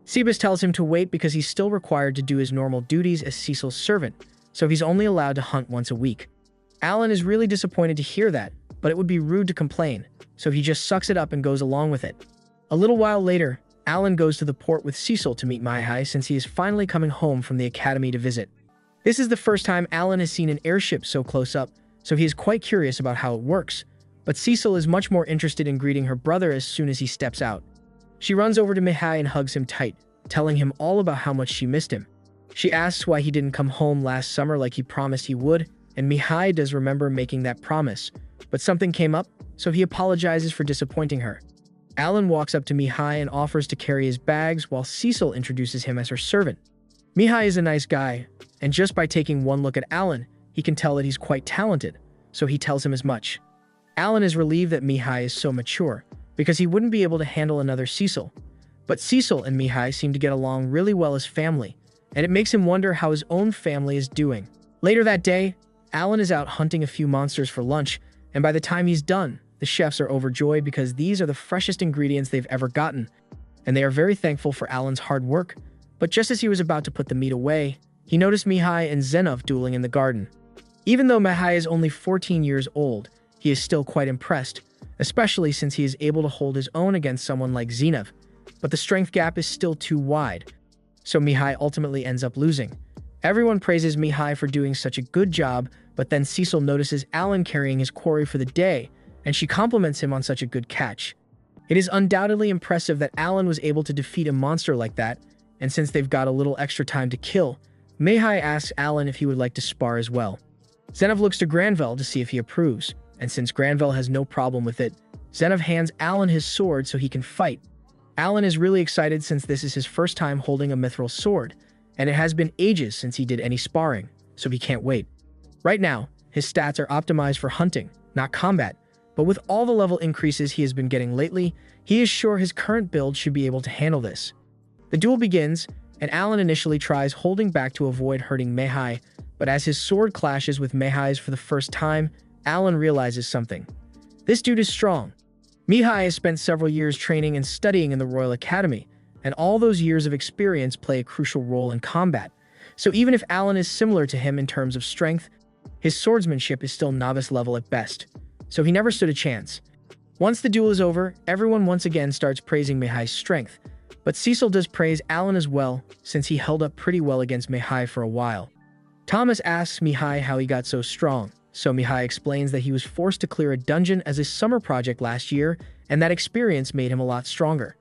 Sebas tells him to wait because he's still required to do his normal duties as Cecil's servant, so he's only allowed to hunt once a week. Alan is really disappointed to hear that, but it would be rude to complain, so he just sucks it up and goes along with it. A little while later, Alan goes to the port with Cecil to meet Mai-Hai since he is finally coming home from the academy to visit. This is the first time Alan has seen an airship so close up, so he is quite curious about how it works. But Cecil is much more interested in greeting her brother as soon as he steps out. She runs over to Mihai and hugs him tight, telling him all about how much she missed him. She asks why he didn't come home last summer like he promised he would, and Mihai does remember making that promise. But something came up, so he apologizes for disappointing her. Alan walks up to Mihai and offers to carry his bags while Cecil introduces him as her servant. Mihai is a nice guy, and just by taking one look at Alan, he can tell that he's quite talented, so he tells him as much. Alan is relieved that Mihai is so mature, because he wouldn't be able to handle another Cecil. But Cecil and Mihai seem to get along really well as family, and it makes him wonder how his own family is doing. Later that day, Alan is out hunting a few monsters for lunch, and by the time he's done, the chefs are overjoyed because these are the freshest ingredients they've ever gotten, and they are very thankful for Alan's hard work. But just as he was about to put the meat away, he noticed Mihai and Zenov dueling in the garden. Even though Mihai is only 14 years old, he is still quite impressed, especially since he is able to hold his own against someone like Zenov. But the strength gap is still too wide, so Mihai ultimately ends up losing. Everyone praises Mihai for doing such a good job, but then Cecil notices Alan carrying his quarry for the day, and she compliments him on such a good catch. It is undoubtedly impressive that Alan was able to defeat a monster like that, and since they've got a little extra time to kill, Mihai asks Alan if he would like to spar as well. Zenov looks to Granville to see if he approves, and since Granville has no problem with it, Zenov hands Alan his sword so he can fight. Alan is really excited since this is his first time holding a mithril sword, and it has been ages since he did any sparring, so he can't wait. Right now, his stats are optimized for hunting, not combat, but with all the level increases he has been getting lately, he is sure his current build should be able to handle this. The duel begins, and Alan initially tries holding back to avoid hurting Mihai, but as his sword clashes with Mihai's for the first time, Alan realizes something. This dude is strong. Mihai has spent several years training and studying in the Royal Academy, and all those years of experience play a crucial role in combat. So even if Alan is similar to him in terms of strength, his swordsmanship is still novice level at best, so he never stood a chance. Once the duel is over, everyone once again starts praising Mihai's strength, but Cecil does praise Alan as well, since he held up pretty well against Mihai for a while. Thomas asks Mihai how he got so strong, so Mihai explains that he was forced to clear a dungeon as a summer project last year, and that experience made him a lot stronger.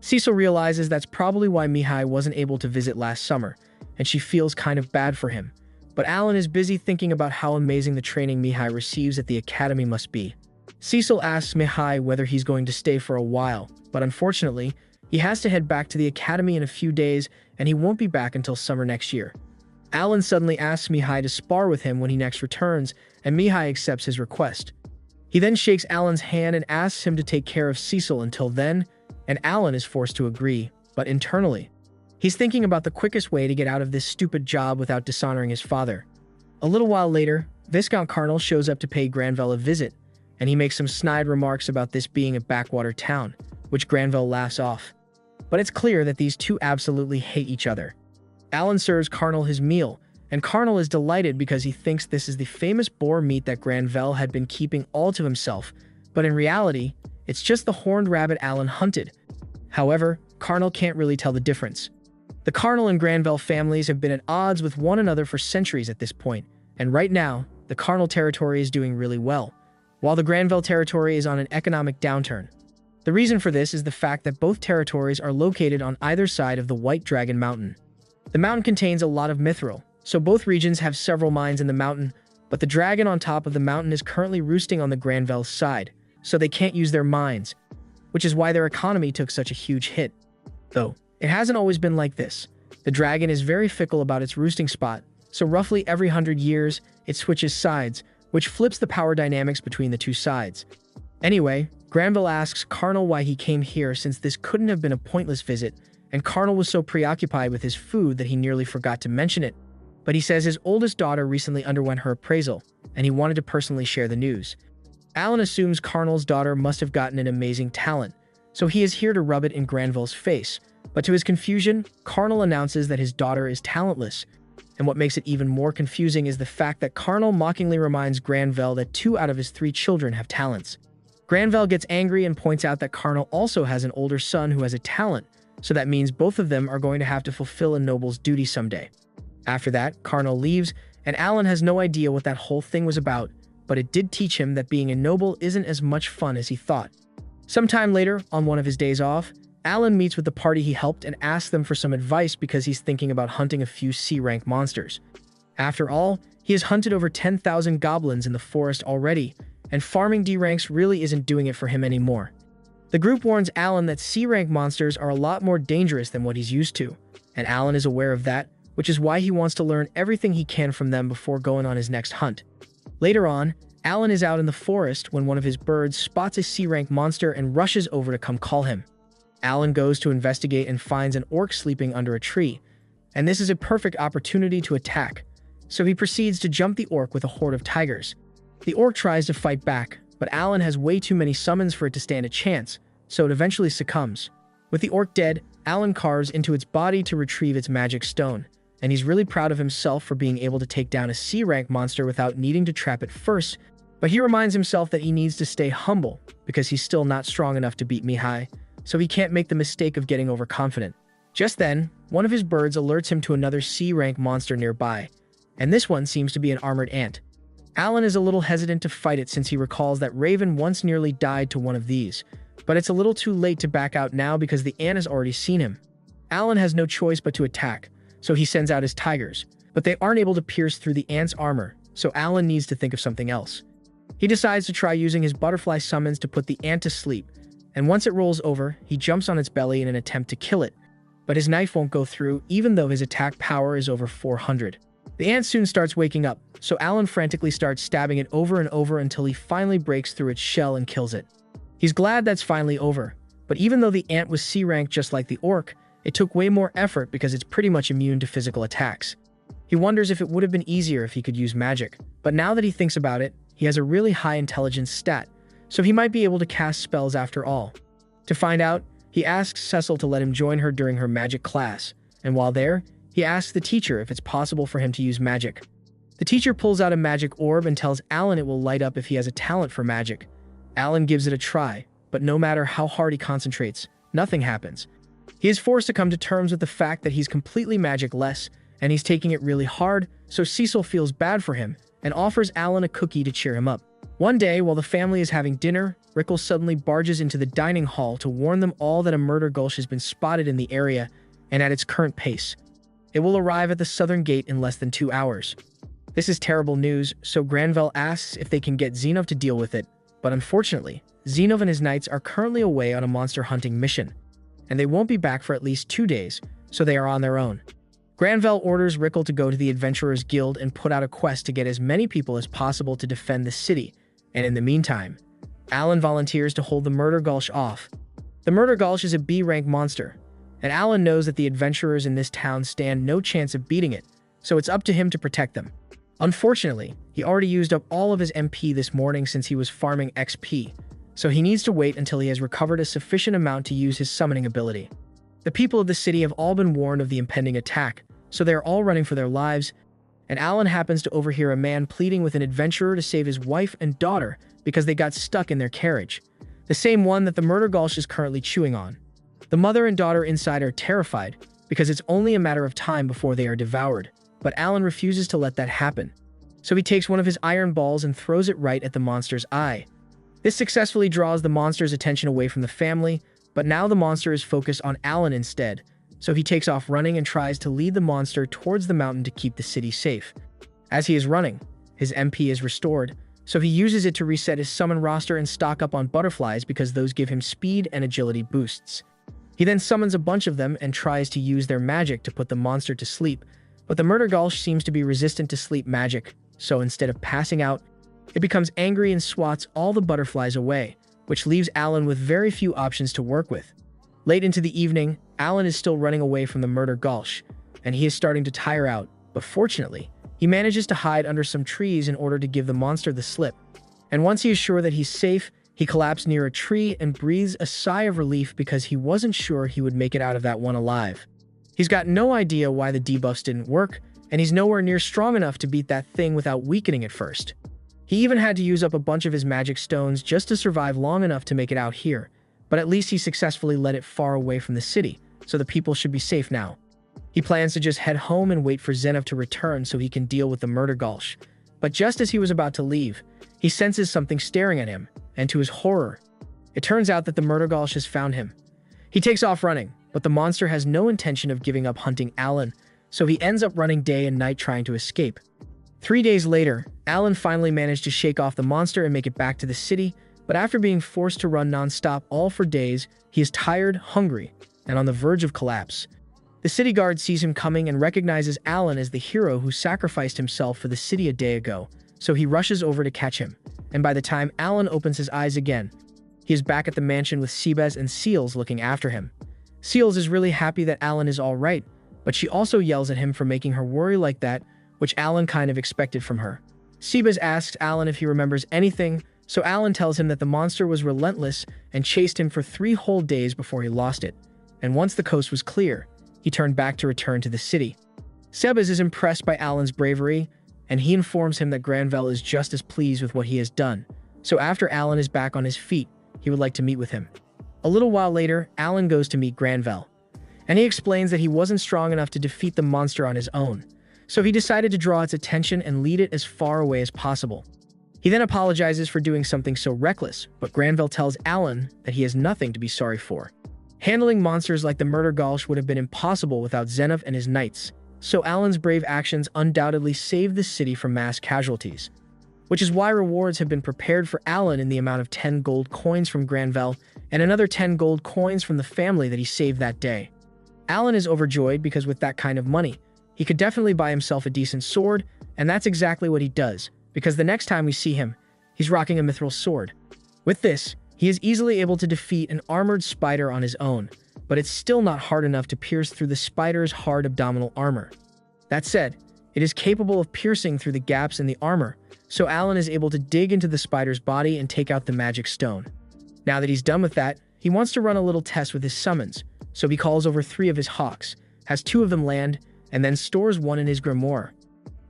Cecil realizes that's probably why Mihai wasn't able to visit last summer, and she feels kind of bad for him. But Alan is busy thinking about how amazing the training Mihai receives at the academy must be. Cecil asks Mihai whether he's going to stay for a while, but unfortunately, he has to head back to the academy in a few days, and he won't be back until summer next year. Alan suddenly asks Mihai to spar with him when he next returns, and Mihai accepts his request. He then shakes Alan's hand and asks him to take care of Cecil until then, and Alan is forced to agree, but internally, he's thinking about the quickest way to get out of this stupid job without dishonoring his father. A little while later, Viscount Carnal shows up to pay Granville a visit, and he makes some snide remarks about this being a backwater town, which Granville laughs off. But it's clear that these two absolutely hate each other. Alan serves Carnal his meal, and Carnal is delighted because he thinks this is the famous boar meat that Granville had been keeping all to himself, but in reality, it's just the horned rabbit Alan hunted. However, Carnal can't really tell the difference. The Carnal and Granville families have been at odds with one another for centuries at this point, and right now, the Carnal territory is doing really well, while the Granville territory is on an economic downturn. The reason for this is the fact that both territories are located on either side of the White Dragon Mountain. The mountain contains a lot of mithril, so both regions have several mines in the mountain, but the dragon on top of the mountain is currently roosting on the Granville side, so they can't use their mines, which is why their economy took such a huge hit. Though, it hasn't always been like this. The dragon is very fickle about its roosting spot, so roughly every 100 years, it switches sides, which flips the power dynamics between the two sides. Anyway, Granville asks Carnal why he came here since this couldn't have been a pointless visit, and Carnal was so preoccupied with his food that he nearly forgot to mention it. But he says his oldest daughter recently underwent her appraisal, and he wanted to personally share the news. Alan assumes Carnal's daughter must have gotten an amazing talent, so he is here to rub it in Granville's face. But to his confusion, Carnal announces that his daughter is talentless, and what makes it even more confusing is the fact that Carnal mockingly reminds Granville that 2 out of his 3 children have talents. Granville gets angry and points out that Carnal also has an older son who has a talent, so that means both of them are going to have to fulfill a noble's duty someday. After that, Carnal leaves, and Alan has no idea what that whole thing was about, but it did teach him that being a noble isn't as much fun as he thought. Sometime later, on one of his days off, Alan meets with the party he helped and asks them for some advice because he's thinking about hunting a few C-rank monsters. After all, he has hunted over 10,000 goblins in the forest already, and farming D ranks really isn't doing it for him anymore. The group warns Alan that C-rank monsters are a lot more dangerous than what he's used to, and Alan is aware of that, which is why he wants to learn everything he can from them before going on his next hunt. Later on, Alan is out in the forest when one of his birds spots a C-rank monster and rushes over to come call him. Alan goes to investigate and finds an orc sleeping under a tree, and this is a perfect opportunity to attack, so he proceeds to jump the orc with a horde of tigers. The orc tries to fight back, but Alan has way too many summons for it to stand a chance, so it eventually succumbs. With the orc dead, Alan carves into its body to retrieve its magic stone, and he's really proud of himself for being able to take down a C-rank monster without needing to trap it first, but he reminds himself that he needs to stay humble because he's still not strong enough to beat Mihai, so he can't make the mistake of getting overconfident. Just then, one of his birds alerts him to another C-rank monster nearby, and this one seems to be an armored ant. Alan is a little hesitant to fight it since he recalls that Raven once nearly died to one of these, but it's a little too late to back out now because the ant has already seen him. Alan has no choice but to attack, so he sends out his tigers, but they aren't able to pierce through the ant's armor, so Alan needs to think of something else. He decides to try using his butterfly summons to put the ant to sleep, and once it rolls over, he jumps on its belly in an attempt to kill it, but his knife won't go through even though his attack power is over 400. The ant soon starts waking up, so Alan frantically starts stabbing it over and over until he finally breaks through its shell and kills it. He's glad that's finally over, but even though the ant was C-rank just like the orc, it took way more effort because it's pretty much immune to physical attacks. He wonders if it would have been easier if he could use magic, but now that he thinks about it, he has a really high intelligence stat, so he might be able to cast spells after all. To find out, he asks Cecil to let him join her during her magic class, and while there, he asks the teacher if it's possible for him to use magic. The teacher pulls out a magic orb and tells Alan it will light up if he has a talent for magic. Alan gives it a try, but no matter how hard he concentrates, nothing happens. He is forced to come to terms with the fact that he's completely magic-less, and he's taking it really hard, so Cecil feels bad for him and offers Alan a cookie to cheer him up. One day, while the family is having dinner, Rickles suddenly barges into the dining hall to warn them all that a murder gulch has been spotted in the area and at its current pace. It will arrive at the southern gate in less than 2 hours. This is terrible news, so Granville asks if they can get Zenov to deal with it, but unfortunately, Zenov and his knights are currently away on a monster hunting mission, and they won't be back for at least 2 days, so they are on their own. Granville orders Rickle to go to the Adventurers Guild and put out a quest to get as many people as possible to defend the city, and in the meantime, Alan volunteers to hold the Murder Gulch off. The Murder Gulch is a B-rank monster, and Alan knows that the adventurers in this town stand no chance of beating it, so it's up to him to protect them. Unfortunately, he already used up all of his MP this morning since he was farming XP, so he needs to wait until he has recovered a sufficient amount to use his summoning ability. The people of the city have all been warned of the impending attack, so they are all running for their lives, and Alan happens to overhear a man pleading with an adventurer to save his wife and daughter because they got stuck in their carriage, the same one that the Murder Gulch is currently chewing on. The mother and daughter inside are terrified because it's only a matter of time before they are devoured, but Alan refuses to let that happen. So he takes one of his iron balls and throws it right at the monster's eye. This successfully draws the monster's attention away from the family, but now the monster is focused on Alan instead, so he takes off running and tries to lead the monster towards the mountain to keep the city safe. As he is running, his MP is restored, so he uses it to reset his summon roster and stock up on butterflies because those give him speed and agility boosts. He then summons a bunch of them and tries to use their magic to put the monster to sleep, but the Murder Gulch seems to be resistant to sleep magic, so instead of passing out, it becomes angry and swats all the butterflies away, which leaves Alan with very few options to work with. Late into the evening, Alan is still running away from the Murder Gulch, and he is starting to tire out, but fortunately, he manages to hide under some trees in order to give the monster the slip. And once he is sure that he's safe, he collapses near a tree and breathes a sigh of relief because he wasn't sure he would make it out of that one alive. He's got no idea why the debuffs didn't work, and he's nowhere near strong enough to beat that thing without weakening it first. He even had to use up a bunch of his magic stones just to survive long enough to make it out here, but at least he successfully led it far away from the city, so the people should be safe now. He plans to just head home and wait for Zenov to return so he can deal with the Murder Gulch, but just as he was about to leave, He senses something staring at him, and to his horror, it turns out that the Murdergulch has found him. He takes off running, but the monster has no intention of giving up hunting Alan, so he ends up running day and night trying to escape. 3 days later, Alan finally managed to shake off the monster and make it back to the city, but after being forced to run non-stop all for days, he is tired, hungry, and on the verge of collapse. The city guard sees him coming and recognizes Alan as the hero who sacrificed himself for the city a day ago, so he rushes over to catch him. And by the time Alan opens his eyes again, he is back at the mansion with Seabez and Seals looking after him. Seals is really happy that Alan is all right, but she also yells at him for making her worry like that, which Alan kind of expected from her. Seabez asks Alan if he remembers anything, so Alan tells him that the monster was relentless and chased him for 3 whole days before he lost it. And once the coast was clear, he turned back to return to the city. Seabez is impressed by Alan's bravery, and he informs him that Granville is just as pleased with what he has done. So after Alan is back on his feet, he would like to meet with him. A little while later, Alan goes to meet Granville, and he explains that he wasn't strong enough to defeat the monster on his own, so he decided to draw its attention and lead it as far away as possible. He then apologizes for doing something so reckless, but Granville tells Alan that he has nothing to be sorry for. Handling monsters like the Murdergulch would have been impossible without Zenov and his knights, so Alan's brave actions undoubtedly saved the city from mass casualties, which is why rewards have been prepared for Alan in the amount of 10 gold coins from Granville and another 10 gold coins from the family that he saved that day. Alan is overjoyed because with that kind of money, he could definitely buy himself a decent sword, and that's exactly what he does, because the next time we see him, he's rocking a mithril sword. With this, he is easily able to defeat an armored spider on his own, but it's still not hard enough to pierce through the spider's hard abdominal armor. That said, it is capable of piercing through the gaps in the armor, so Alan is able to dig into the spider's body and take out the magic stone. Now that he's done with that, he wants to run a little test with his summons, so he calls over 3 of his hawks, has 2 of them land, and then stores 1 in his grimoire.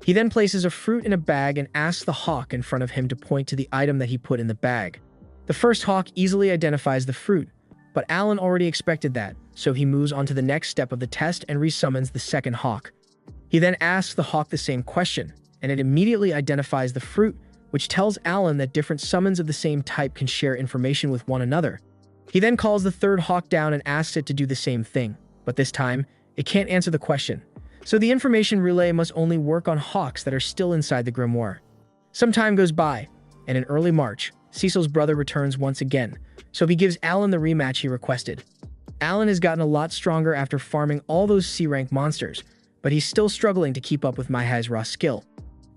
He then places a fruit in a bag and asks the hawk in front of him to point to the item that he put in the bag. The first hawk easily identifies the fruit, but Alan already expected that, so he moves on to the next step of the test and resummons the second hawk. He then asks the hawk the same question, and it immediately identifies the fruit, which tells Alan that different summons of the same type can share information with one another. He then calls the third hawk down and asks it to do the same thing, but this time, it can't answer the question, so the information relay must only work on hawks that are still inside the grimoire. Some time goes by, and in early March, Cecil's brother returns once again, so he gives Alan the rematch he requested. Alan has gotten a lot stronger after farming all those C-rank monsters, but he's still struggling to keep up with Mihai's raw skill.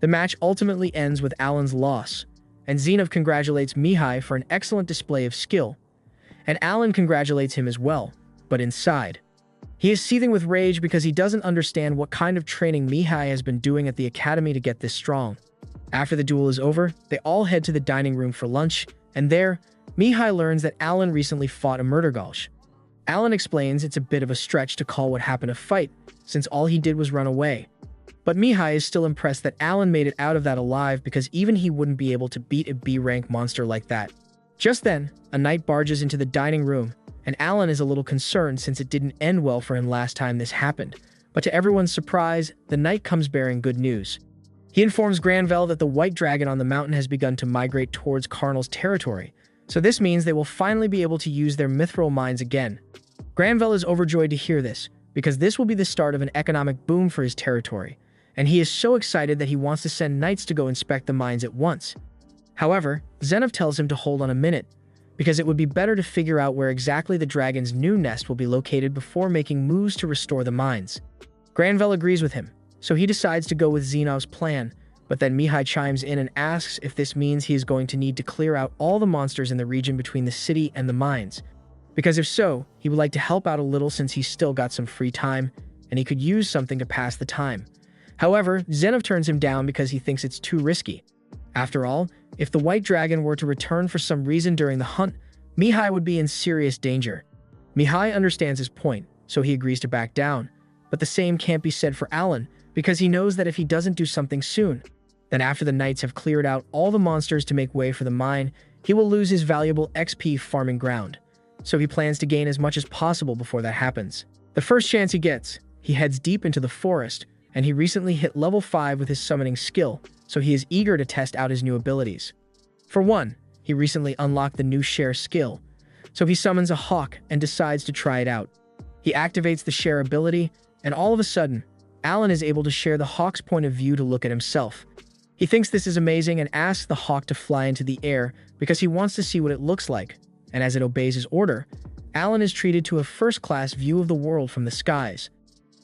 The match ultimately ends with Alan's loss, and Zenov congratulates Mihai for an excellent display of skill, and Alan congratulates him as well, but inside, he is seething with rage because he doesn't understand what kind of training Mihai has been doing at the academy to get this strong. After the duel is over, they all head to the dining room for lunch, and there, Mihai learns that Alan recently fought a Murdergulch. Alan explains it's a bit of a stretch to call what happened a fight, since all he did was run away. But Mihai is still impressed that Alan made it out of that alive because even he wouldn't be able to beat a B-rank monster like that. Just then, a knight barges into the dining room, and Alan is a little concerned since it didn't end well for him last time this happened. But to everyone's surprise, the knight comes bearing good news. He informs Granville that the white dragon on the mountain has begun to migrate towards Karnal's territory, so this means they will finally be able to use their mithril mines again. Granville is overjoyed to hear this, because this will be the start of an economic boom for his territory, and he is so excited that he wants to send knights to go inspect the mines at once. However, Zenov tells him to hold on a minute, because it would be better to figure out where exactly the dragon's new nest will be located before making moves to restore the mines. Granville agrees with him, so he decides to go with Zenov's plan, but then Mihai chimes in and asks if this means he is going to need to clear out all the monsters in the region between the city and the mines, because if so, he would like to help out a little since he's still got some free time, and he could use something to pass the time. However, Zenov turns him down because he thinks it's too risky. After all, if the white dragon were to return for some reason during the hunt, Mihai would be in serious danger. Mihai understands his point, so he agrees to back down, but the same can't be said for Alan, because he knows that if he doesn't do something soon, then after the knights have cleared out all the monsters to make way for the mine, he will lose his valuable XP farming ground. So he plans to gain as much as possible before that happens. The first chance he gets, he heads deep into the forest, and he recently hit level 5 with his summoning skill, so he is eager to test out his new abilities. For one, he recently unlocked the new share skill, so he summons a hawk and decides to try it out. He activates the share ability, and all of a sudden, Alan is able to share the hawk's point of view to look at himself. He thinks this is amazing and asks the hawk to fly into the air because he wants to see what it looks like, and as it obeys his order, Alan is treated to a first-class view of the world from the skies.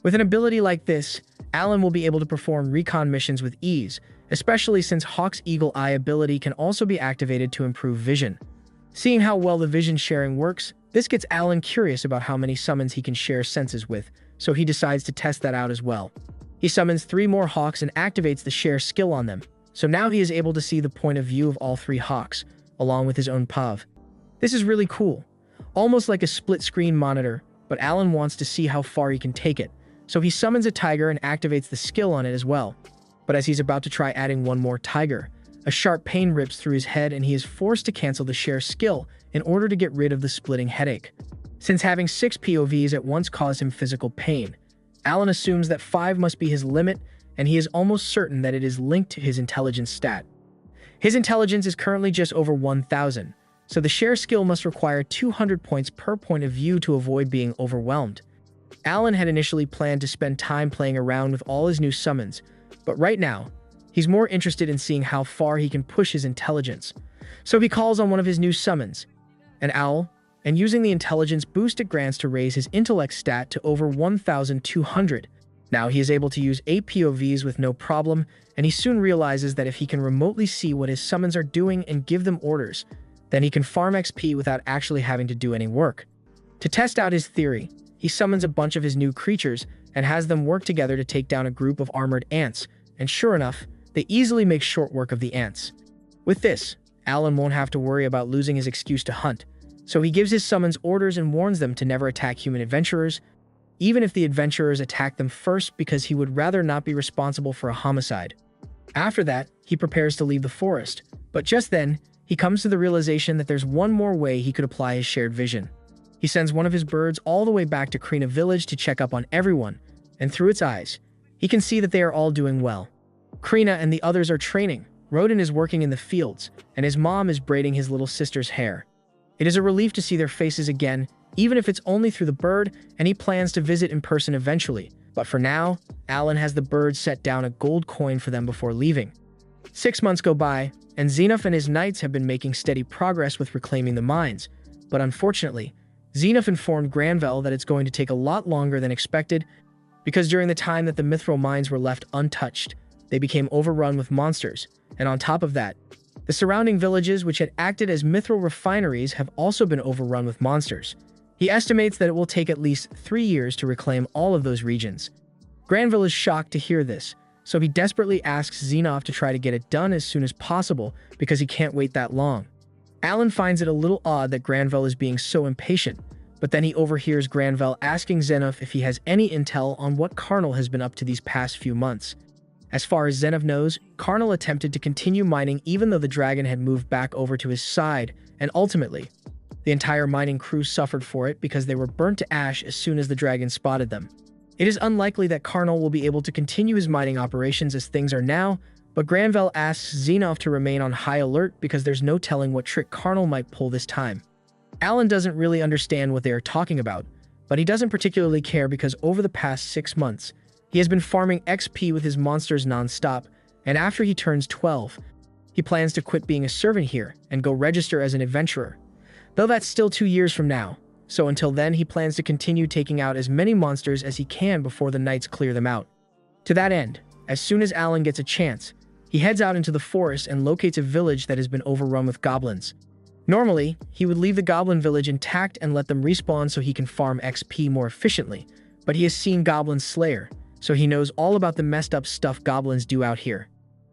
With an ability like this, Alan will be able to perform recon missions with ease, especially since Hawk's Eagle Eye ability can also be activated to improve vision. Seeing how well the vision sharing works, this gets Alan curious about how many summons he can share senses with, so he decides to test that out as well. He summons 3 more hawks and activates the share skill on them, so now he is able to see the point of view of all 3 hawks, along with his own POV. This is really cool, almost like a split-screen monitor, but Alan wants to see how far he can take it, so he summons a tiger and activates the skill on it as well. But as he's about to try adding 1 more tiger, a sharp pain rips through his head and he is forced to cancel the share skill in order to get rid of the splitting headache. Since having 6 POVs at once caused him physical pain, Alan assumes that 5 must be his limit, and he is almost certain that it is linked to his intelligence stat. His intelligence is currently just over 1,000, so the share skill must require 200 points per point of view to avoid being overwhelmed. Alan had initially planned to spend time playing around with all his new summons, but right now, he's more interested in seeing how far he can push his intelligence. So he calls on one of his new summons, an owl, and using the intelligence boost it grants to raise his intellect stat to over 1,200. Now he is able to use 8 POVs with no problem, and he soon realizes that if he can remotely see what his summons are doing and give them orders, then he can farm XP without actually having to do any work. To test out his theory, he summons a bunch of his new creatures and has them work together to take down a group of armored ants, and sure enough, they easily make short work of the ants. With this, Alan won't have to worry about losing his excuse to hunt, so he gives his summons orders and warns them to never attack human adventurers, even if the adventurers attack them first, because he would rather not be responsible for a homicide. After that, he prepares to leave the forest, but just then, he comes to the realization that there's one more way he could apply his shared vision. He sends one of his birds all the way back to Krina village to check up on everyone, and through its eyes, he can see that they are all doing well. Krina and the others are training, Rodin is working in the fields, and his mom is braiding his little sister's hair. It is a relief to see their faces again, even if it's only through the bird, and he plans to visit in person eventually. But for now, Alan has the bird set down a gold coin for them before leaving. 6 months go by, and Xenof and his knights have been making steady progress with reclaiming the mines, but unfortunately, Xenof informed Granville that it's going to take a lot longer than expected, because during the time that the mithril mines were left untouched, they became overrun with monsters, and on top of that, the surrounding villages which had acted as mithril refineries have also been overrun with monsters. He estimates that it will take at least 3 years to reclaim all of those regions. Granville is shocked to hear this, so he desperately asks Xenof to try to get it done as soon as possible because he can't wait that long. Alan finds it a little odd that Granville is being so impatient, but then he overhears Granville asking Xenof if he has any intel on what Karnal has been up to these past few months. As far as Xenof knows, Karnal attempted to continue mining even though the dragon had moved back over to his side, and ultimately, the entire mining crew suffered for it because they were burnt to ash as soon as the dragon spotted them. It is unlikely that Karnal will be able to continue his mining operations as things are now, but Granville asks Xenof to remain on high alert because there's no telling what trick Karnal might pull this time. Alan doesn't really understand what they are talking about, but he doesn't particularly care because over the past 6 months, he has been farming XP with his monsters non-stop, and after he turns 12, he plans to quit being a servant here and go register as an adventurer. Though that's still 2 years from now, so until then he plans to continue taking out as many monsters as he can before the knights clear them out. To that end, as soon as Alan gets a chance, he heads out into the forest and locates a village that has been overrun with goblins. Normally, he would leave the goblin village intact and let them respawn so he can farm XP more efficiently, but he has seen Goblin Slayer, so he knows all about the messed up stuff goblins do out here.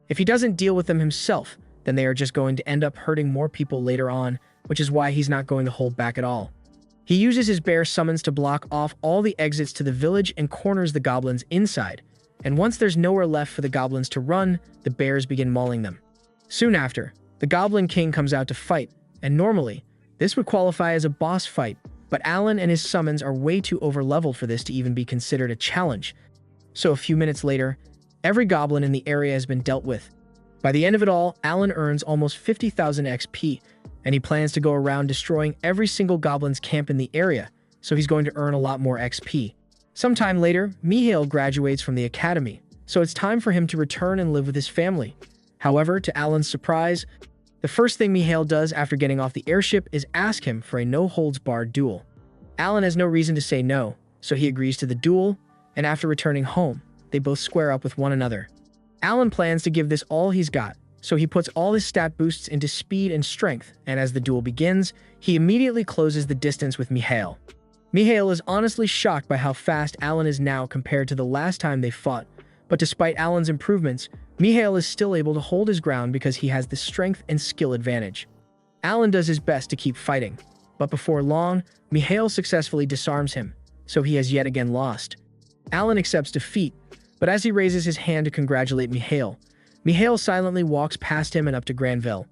If he doesn't deal with them himself, then they are just going to end up hurting more people later on, which is why he's not going to hold back at all. He uses his bear summons to block off all the exits to the village and corners the goblins inside, and once there's nowhere left for the goblins to run, the bears begin mauling them. Soon after, the Goblin King comes out to fight, and normally, this would qualify as a boss fight, but Alan and his summons are way too overleveled for this to even be considered a challenge. So a few minutes later, every goblin in the area has been dealt with. By the end of it all, Alan earns almost 50,000 XP, and he plans to go around destroying every single goblin's camp in the area, so he's going to earn a lot more XP. Sometime later, Mihail graduates from the academy, so it's time for him to return and live with his family. However, to Alan's surprise, the first thing Mihail does after getting off the airship is ask him for a no-holds-barred duel. Alan has no reason to say no, so he agrees to the duel, and after returning home, they both square up with one another. Alan plans to give this all he's got, so he puts all his stat boosts into speed and strength, and as the duel begins, he immediately closes the distance with Mihail. Mihail is honestly shocked by how fast Alan is now compared to the last time they fought, but despite Alan's improvements, Mihail is still able to hold his ground because he has the strength and skill advantage. Alan does his best to keep fighting, but before long, Mihail successfully disarms him, so he has yet again lost. Alan accepts defeat, but as he raises his hand to congratulate Mihail, Mihail silently walks past him and up to Granville.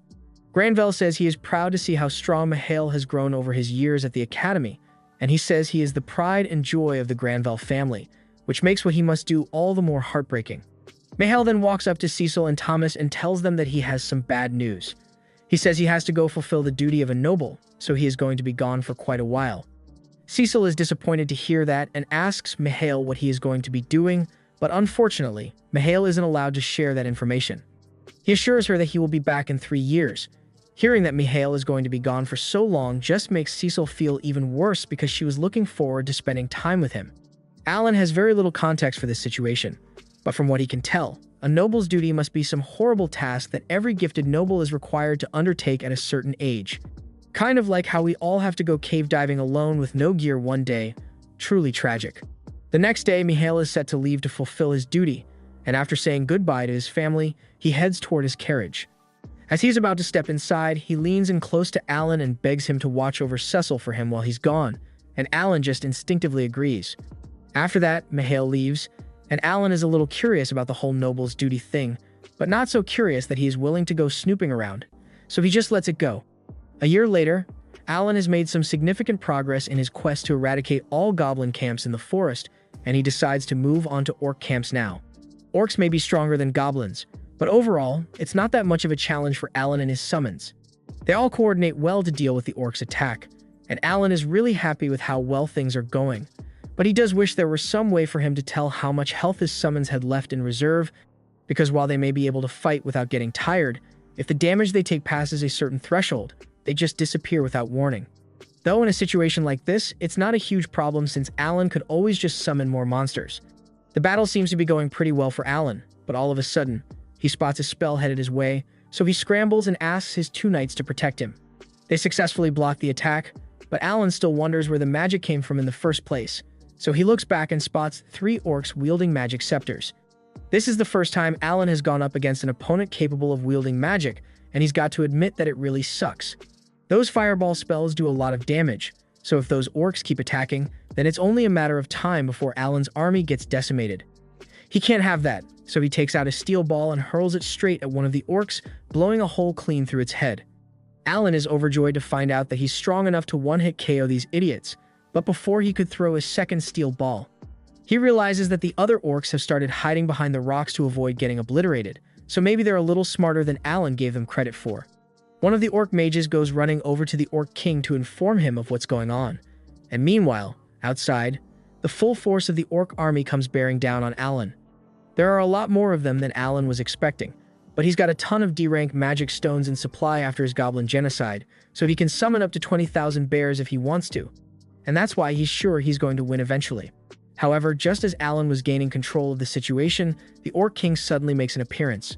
Granville says he is proud to see how strong Mihail has grown over his years at the academy, and he says he is the pride and joy of the Granville family, which makes what he must do all the more heartbreaking. Mihail then walks up to Cecil and Thomas and tells them that he has some bad news. He says he has to go fulfill the duty of a noble, so he is going to be gone for quite a while. Cecil is disappointed to hear that and asks Mihail what he is going to be doing, but unfortunately, Mihail isn't allowed to share that information. He assures her that he will be back in 3 years. Hearing that Mihail is going to be gone for so long just makes Cecil feel even worse because she was looking forward to spending time with him. Alan has very little context for this situation, but from what he can tell, a noble's duty must be some horrible task that every gifted noble is required to undertake at a certain age. Kind of like how we all have to go cave diving alone with no gear one day. Truly tragic. The next day, Mihail is set to leave to fulfill his duty, and after saying goodbye to his family, he heads toward his carriage. As he's about to step inside, he leans in close to Alan and begs him to watch over Cecil for him while he's gone, and Alan just instinctively agrees. After that, Mihail leaves, and Alan is a little curious about the whole noble's duty thing, but not so curious that he is willing to go snooping around, so he just lets it go. A year later, Alan has made some significant progress in his quest to eradicate all goblin camps in the forest, and he decides to move on to orc camps now. Orcs may be stronger than goblins, but overall, it's not that much of a challenge for Alan and his summons. They all coordinate well to deal with the orcs' attack, and Alan is really happy with how well things are going. But he does wish there were some way for him to tell how much health his summons had left in reserve, because while they may be able to fight without getting tired, if the damage they take passes a certain threshold, they just disappear without warning. Though in a situation like this, it's not a huge problem since Alan could always just summon more monsters. The battle seems to be going pretty well for Alan, but all of a sudden, he spots a spell headed his way, so he scrambles and asks his 2 knights to protect him. They successfully block the attack, but Alan still wonders where the magic came from in the first place, so he looks back and spots 3 orcs wielding magic scepters. This is the first time Alan has gone up against an opponent capable of wielding magic, and he's got to admit that it really sucks. Those fireball spells do a lot of damage, so if those orcs keep attacking, then it's only a matter of time before Alan's army gets decimated. He can't have that, so he takes out a steel ball and hurls it straight at one of the orcs, blowing a hole clean through its head. Alan is overjoyed to find out that he's strong enough to one-hit KO these idiots, but before he could throw his second steel ball, he realizes that the other orcs have started hiding behind the rocks to avoid getting obliterated, so maybe they're a little smarter than Alan gave them credit for. One of the orc mages goes running over to the orc king to inform him of what's going on, and meanwhile, outside, the full force of the orc army comes bearing down on Alan. There are a lot more of them than Alan was expecting, but he's got a ton of D-rank magic stones in supply after his goblin genocide, so he can summon up to 20,000 bears if he wants to, and that's why he's sure he's going to win eventually. However, just as Alan was gaining control of the situation, the orc king suddenly makes an appearance.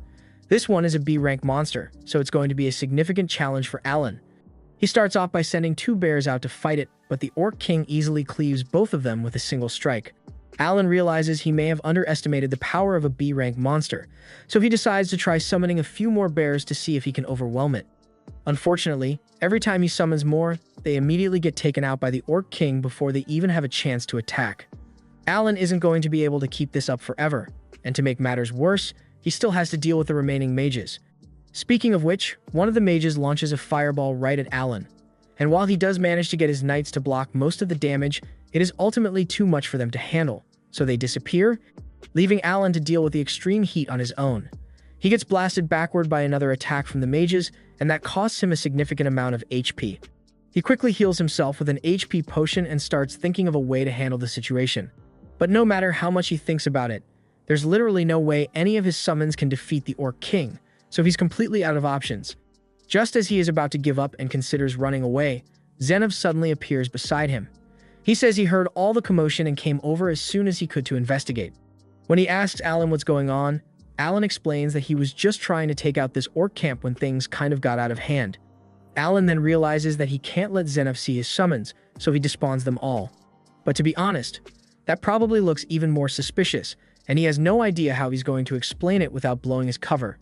This one is a B-rank monster, so it's going to be a significant challenge for Alan. He starts off by sending 2 bears out to fight it, but the orc king easily cleaves both of them with a single strike. Alan realizes he may have underestimated the power of a B-rank monster, so he decides to try summoning a few more bears to see if he can overwhelm it. Unfortunately, every time he summons more, they immediately get taken out by the orc king before they even have a chance to attack. Alan isn't going to be able to keep this up forever, and to make matters worse, he still has to deal with the remaining mages. Speaking of which, one of the mages launches a fireball right at Alan, and while he does manage to get his knights to block most of the damage, it is ultimately too much for them to handle, so they disappear, leaving Alan to deal with the extreme heat on his own. He gets blasted backward by another attack from the mages, and that costs him a significant amount of HP. He quickly heals himself with an HP potion and starts thinking of a way to handle the situation. But no matter how much he thinks about it, there's literally no way any of his summons can defeat the Orc King, so he's completely out of options. Just as he is about to give up and considers running away, Zenov suddenly appears beside him. He says he heard all the commotion and came over as soon as he could to investigate. When he asks Alan what's going on, Alan explains that he was just trying to take out this orc camp when things kind of got out of hand. Alan then realizes that he can't let Zenov see his summons, so he despawns them all. But to be honest, that probably looks even more suspicious, and he has no idea how he's going to explain it without blowing his cover.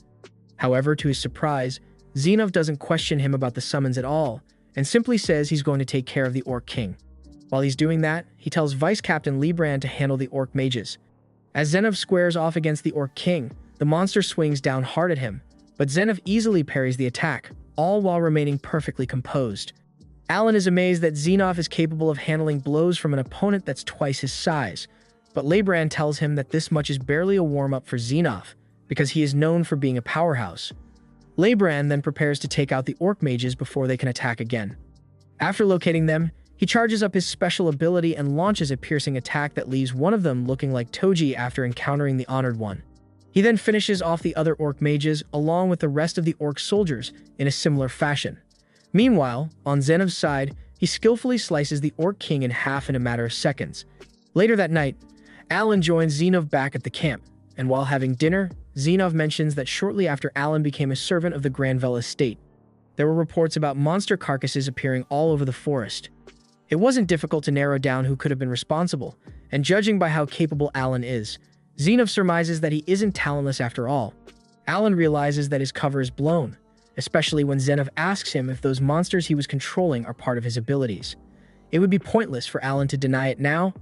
However, to his surprise, Zenov doesn't question him about the summons at all, and simply says he's going to take care of the Orc King. While he's doing that, he tells Vice Captain Librand to handle the Orc Mages. As Zenov squares off against the Orc King, the monster swings down hard at him, but Zenov easily parries the attack, all while remaining perfectly composed. Alan is amazed that Zenov is capable of handling blows from an opponent that's twice his size, but Librand tells him that this much is barely a warm-up for Zenov, because he is known for being a powerhouse. Librand then prepares to take out the Orc Mages before they can attack again. After locating them, he charges up his special ability and launches a piercing attack that leaves one of them looking like Toji after encountering the Honored One. He then finishes off the other Orc Mages along with the rest of the Orc soldiers in a similar fashion. Meanwhile, on Zenov's side, he skillfully slices the Orc King in half in a matter of seconds. Later that night, Alan joins Zenov back at the camp, and while having dinner, Zenov mentions that shortly after Alan became a servant of the Granville estate, there were reports about monster carcasses appearing all over the forest. It wasn't difficult to narrow down who could have been responsible, and judging by how capable Alan is, Zenov surmises that he isn't talentless after all. Alan realizes that his cover is blown, especially when Zenov asks him if those monsters he was controlling are part of his abilities. It would be pointless for Alan to deny it now,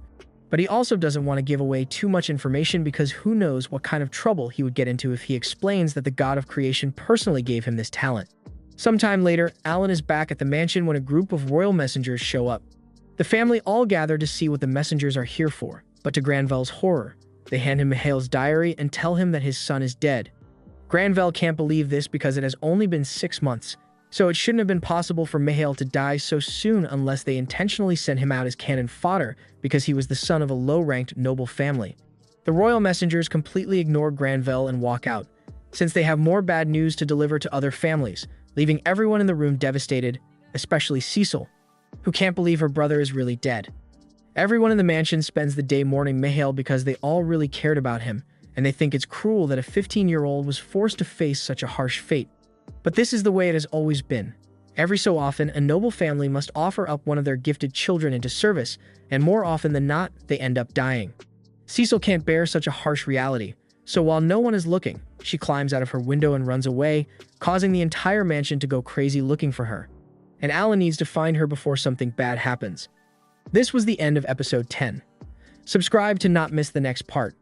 but he also doesn't want to give away too much information because who knows what kind of trouble he would get into if he explains that the god of creation personally gave him this talent. Sometime later, Alan is back at the mansion when a group of royal messengers show up. The family all gather to see what the messengers are here for, but to Granville's horror, they hand him Mihail's diary and tell him that his son is dead. Granville can't believe this because it has only been 6 months, so it shouldn't have been possible for Mihail to die so soon unless they intentionally sent him out as cannon fodder because he was the son of a low-ranked noble family. The royal messengers completely ignore Granville and walk out, since they have more bad news to deliver to other families, leaving everyone in the room devastated, especially Cecil, who can't believe her brother is really dead. Everyone in the mansion spends the day mourning Mihail because they all really cared about him, and they think it's cruel that a 15-year-old was forced to face such a harsh fate. But this is the way it has always been. Every so often, a noble family must offer up one of their gifted children into service, and more often than not, they end up dying. Cecil can't bear such a harsh reality, so while no one is looking, she climbs out of her window and runs away, causing the entire mansion to go crazy looking for her. And Alan needs to find her before something bad happens. This was the end of episode 10. Subscribe to not miss the next part.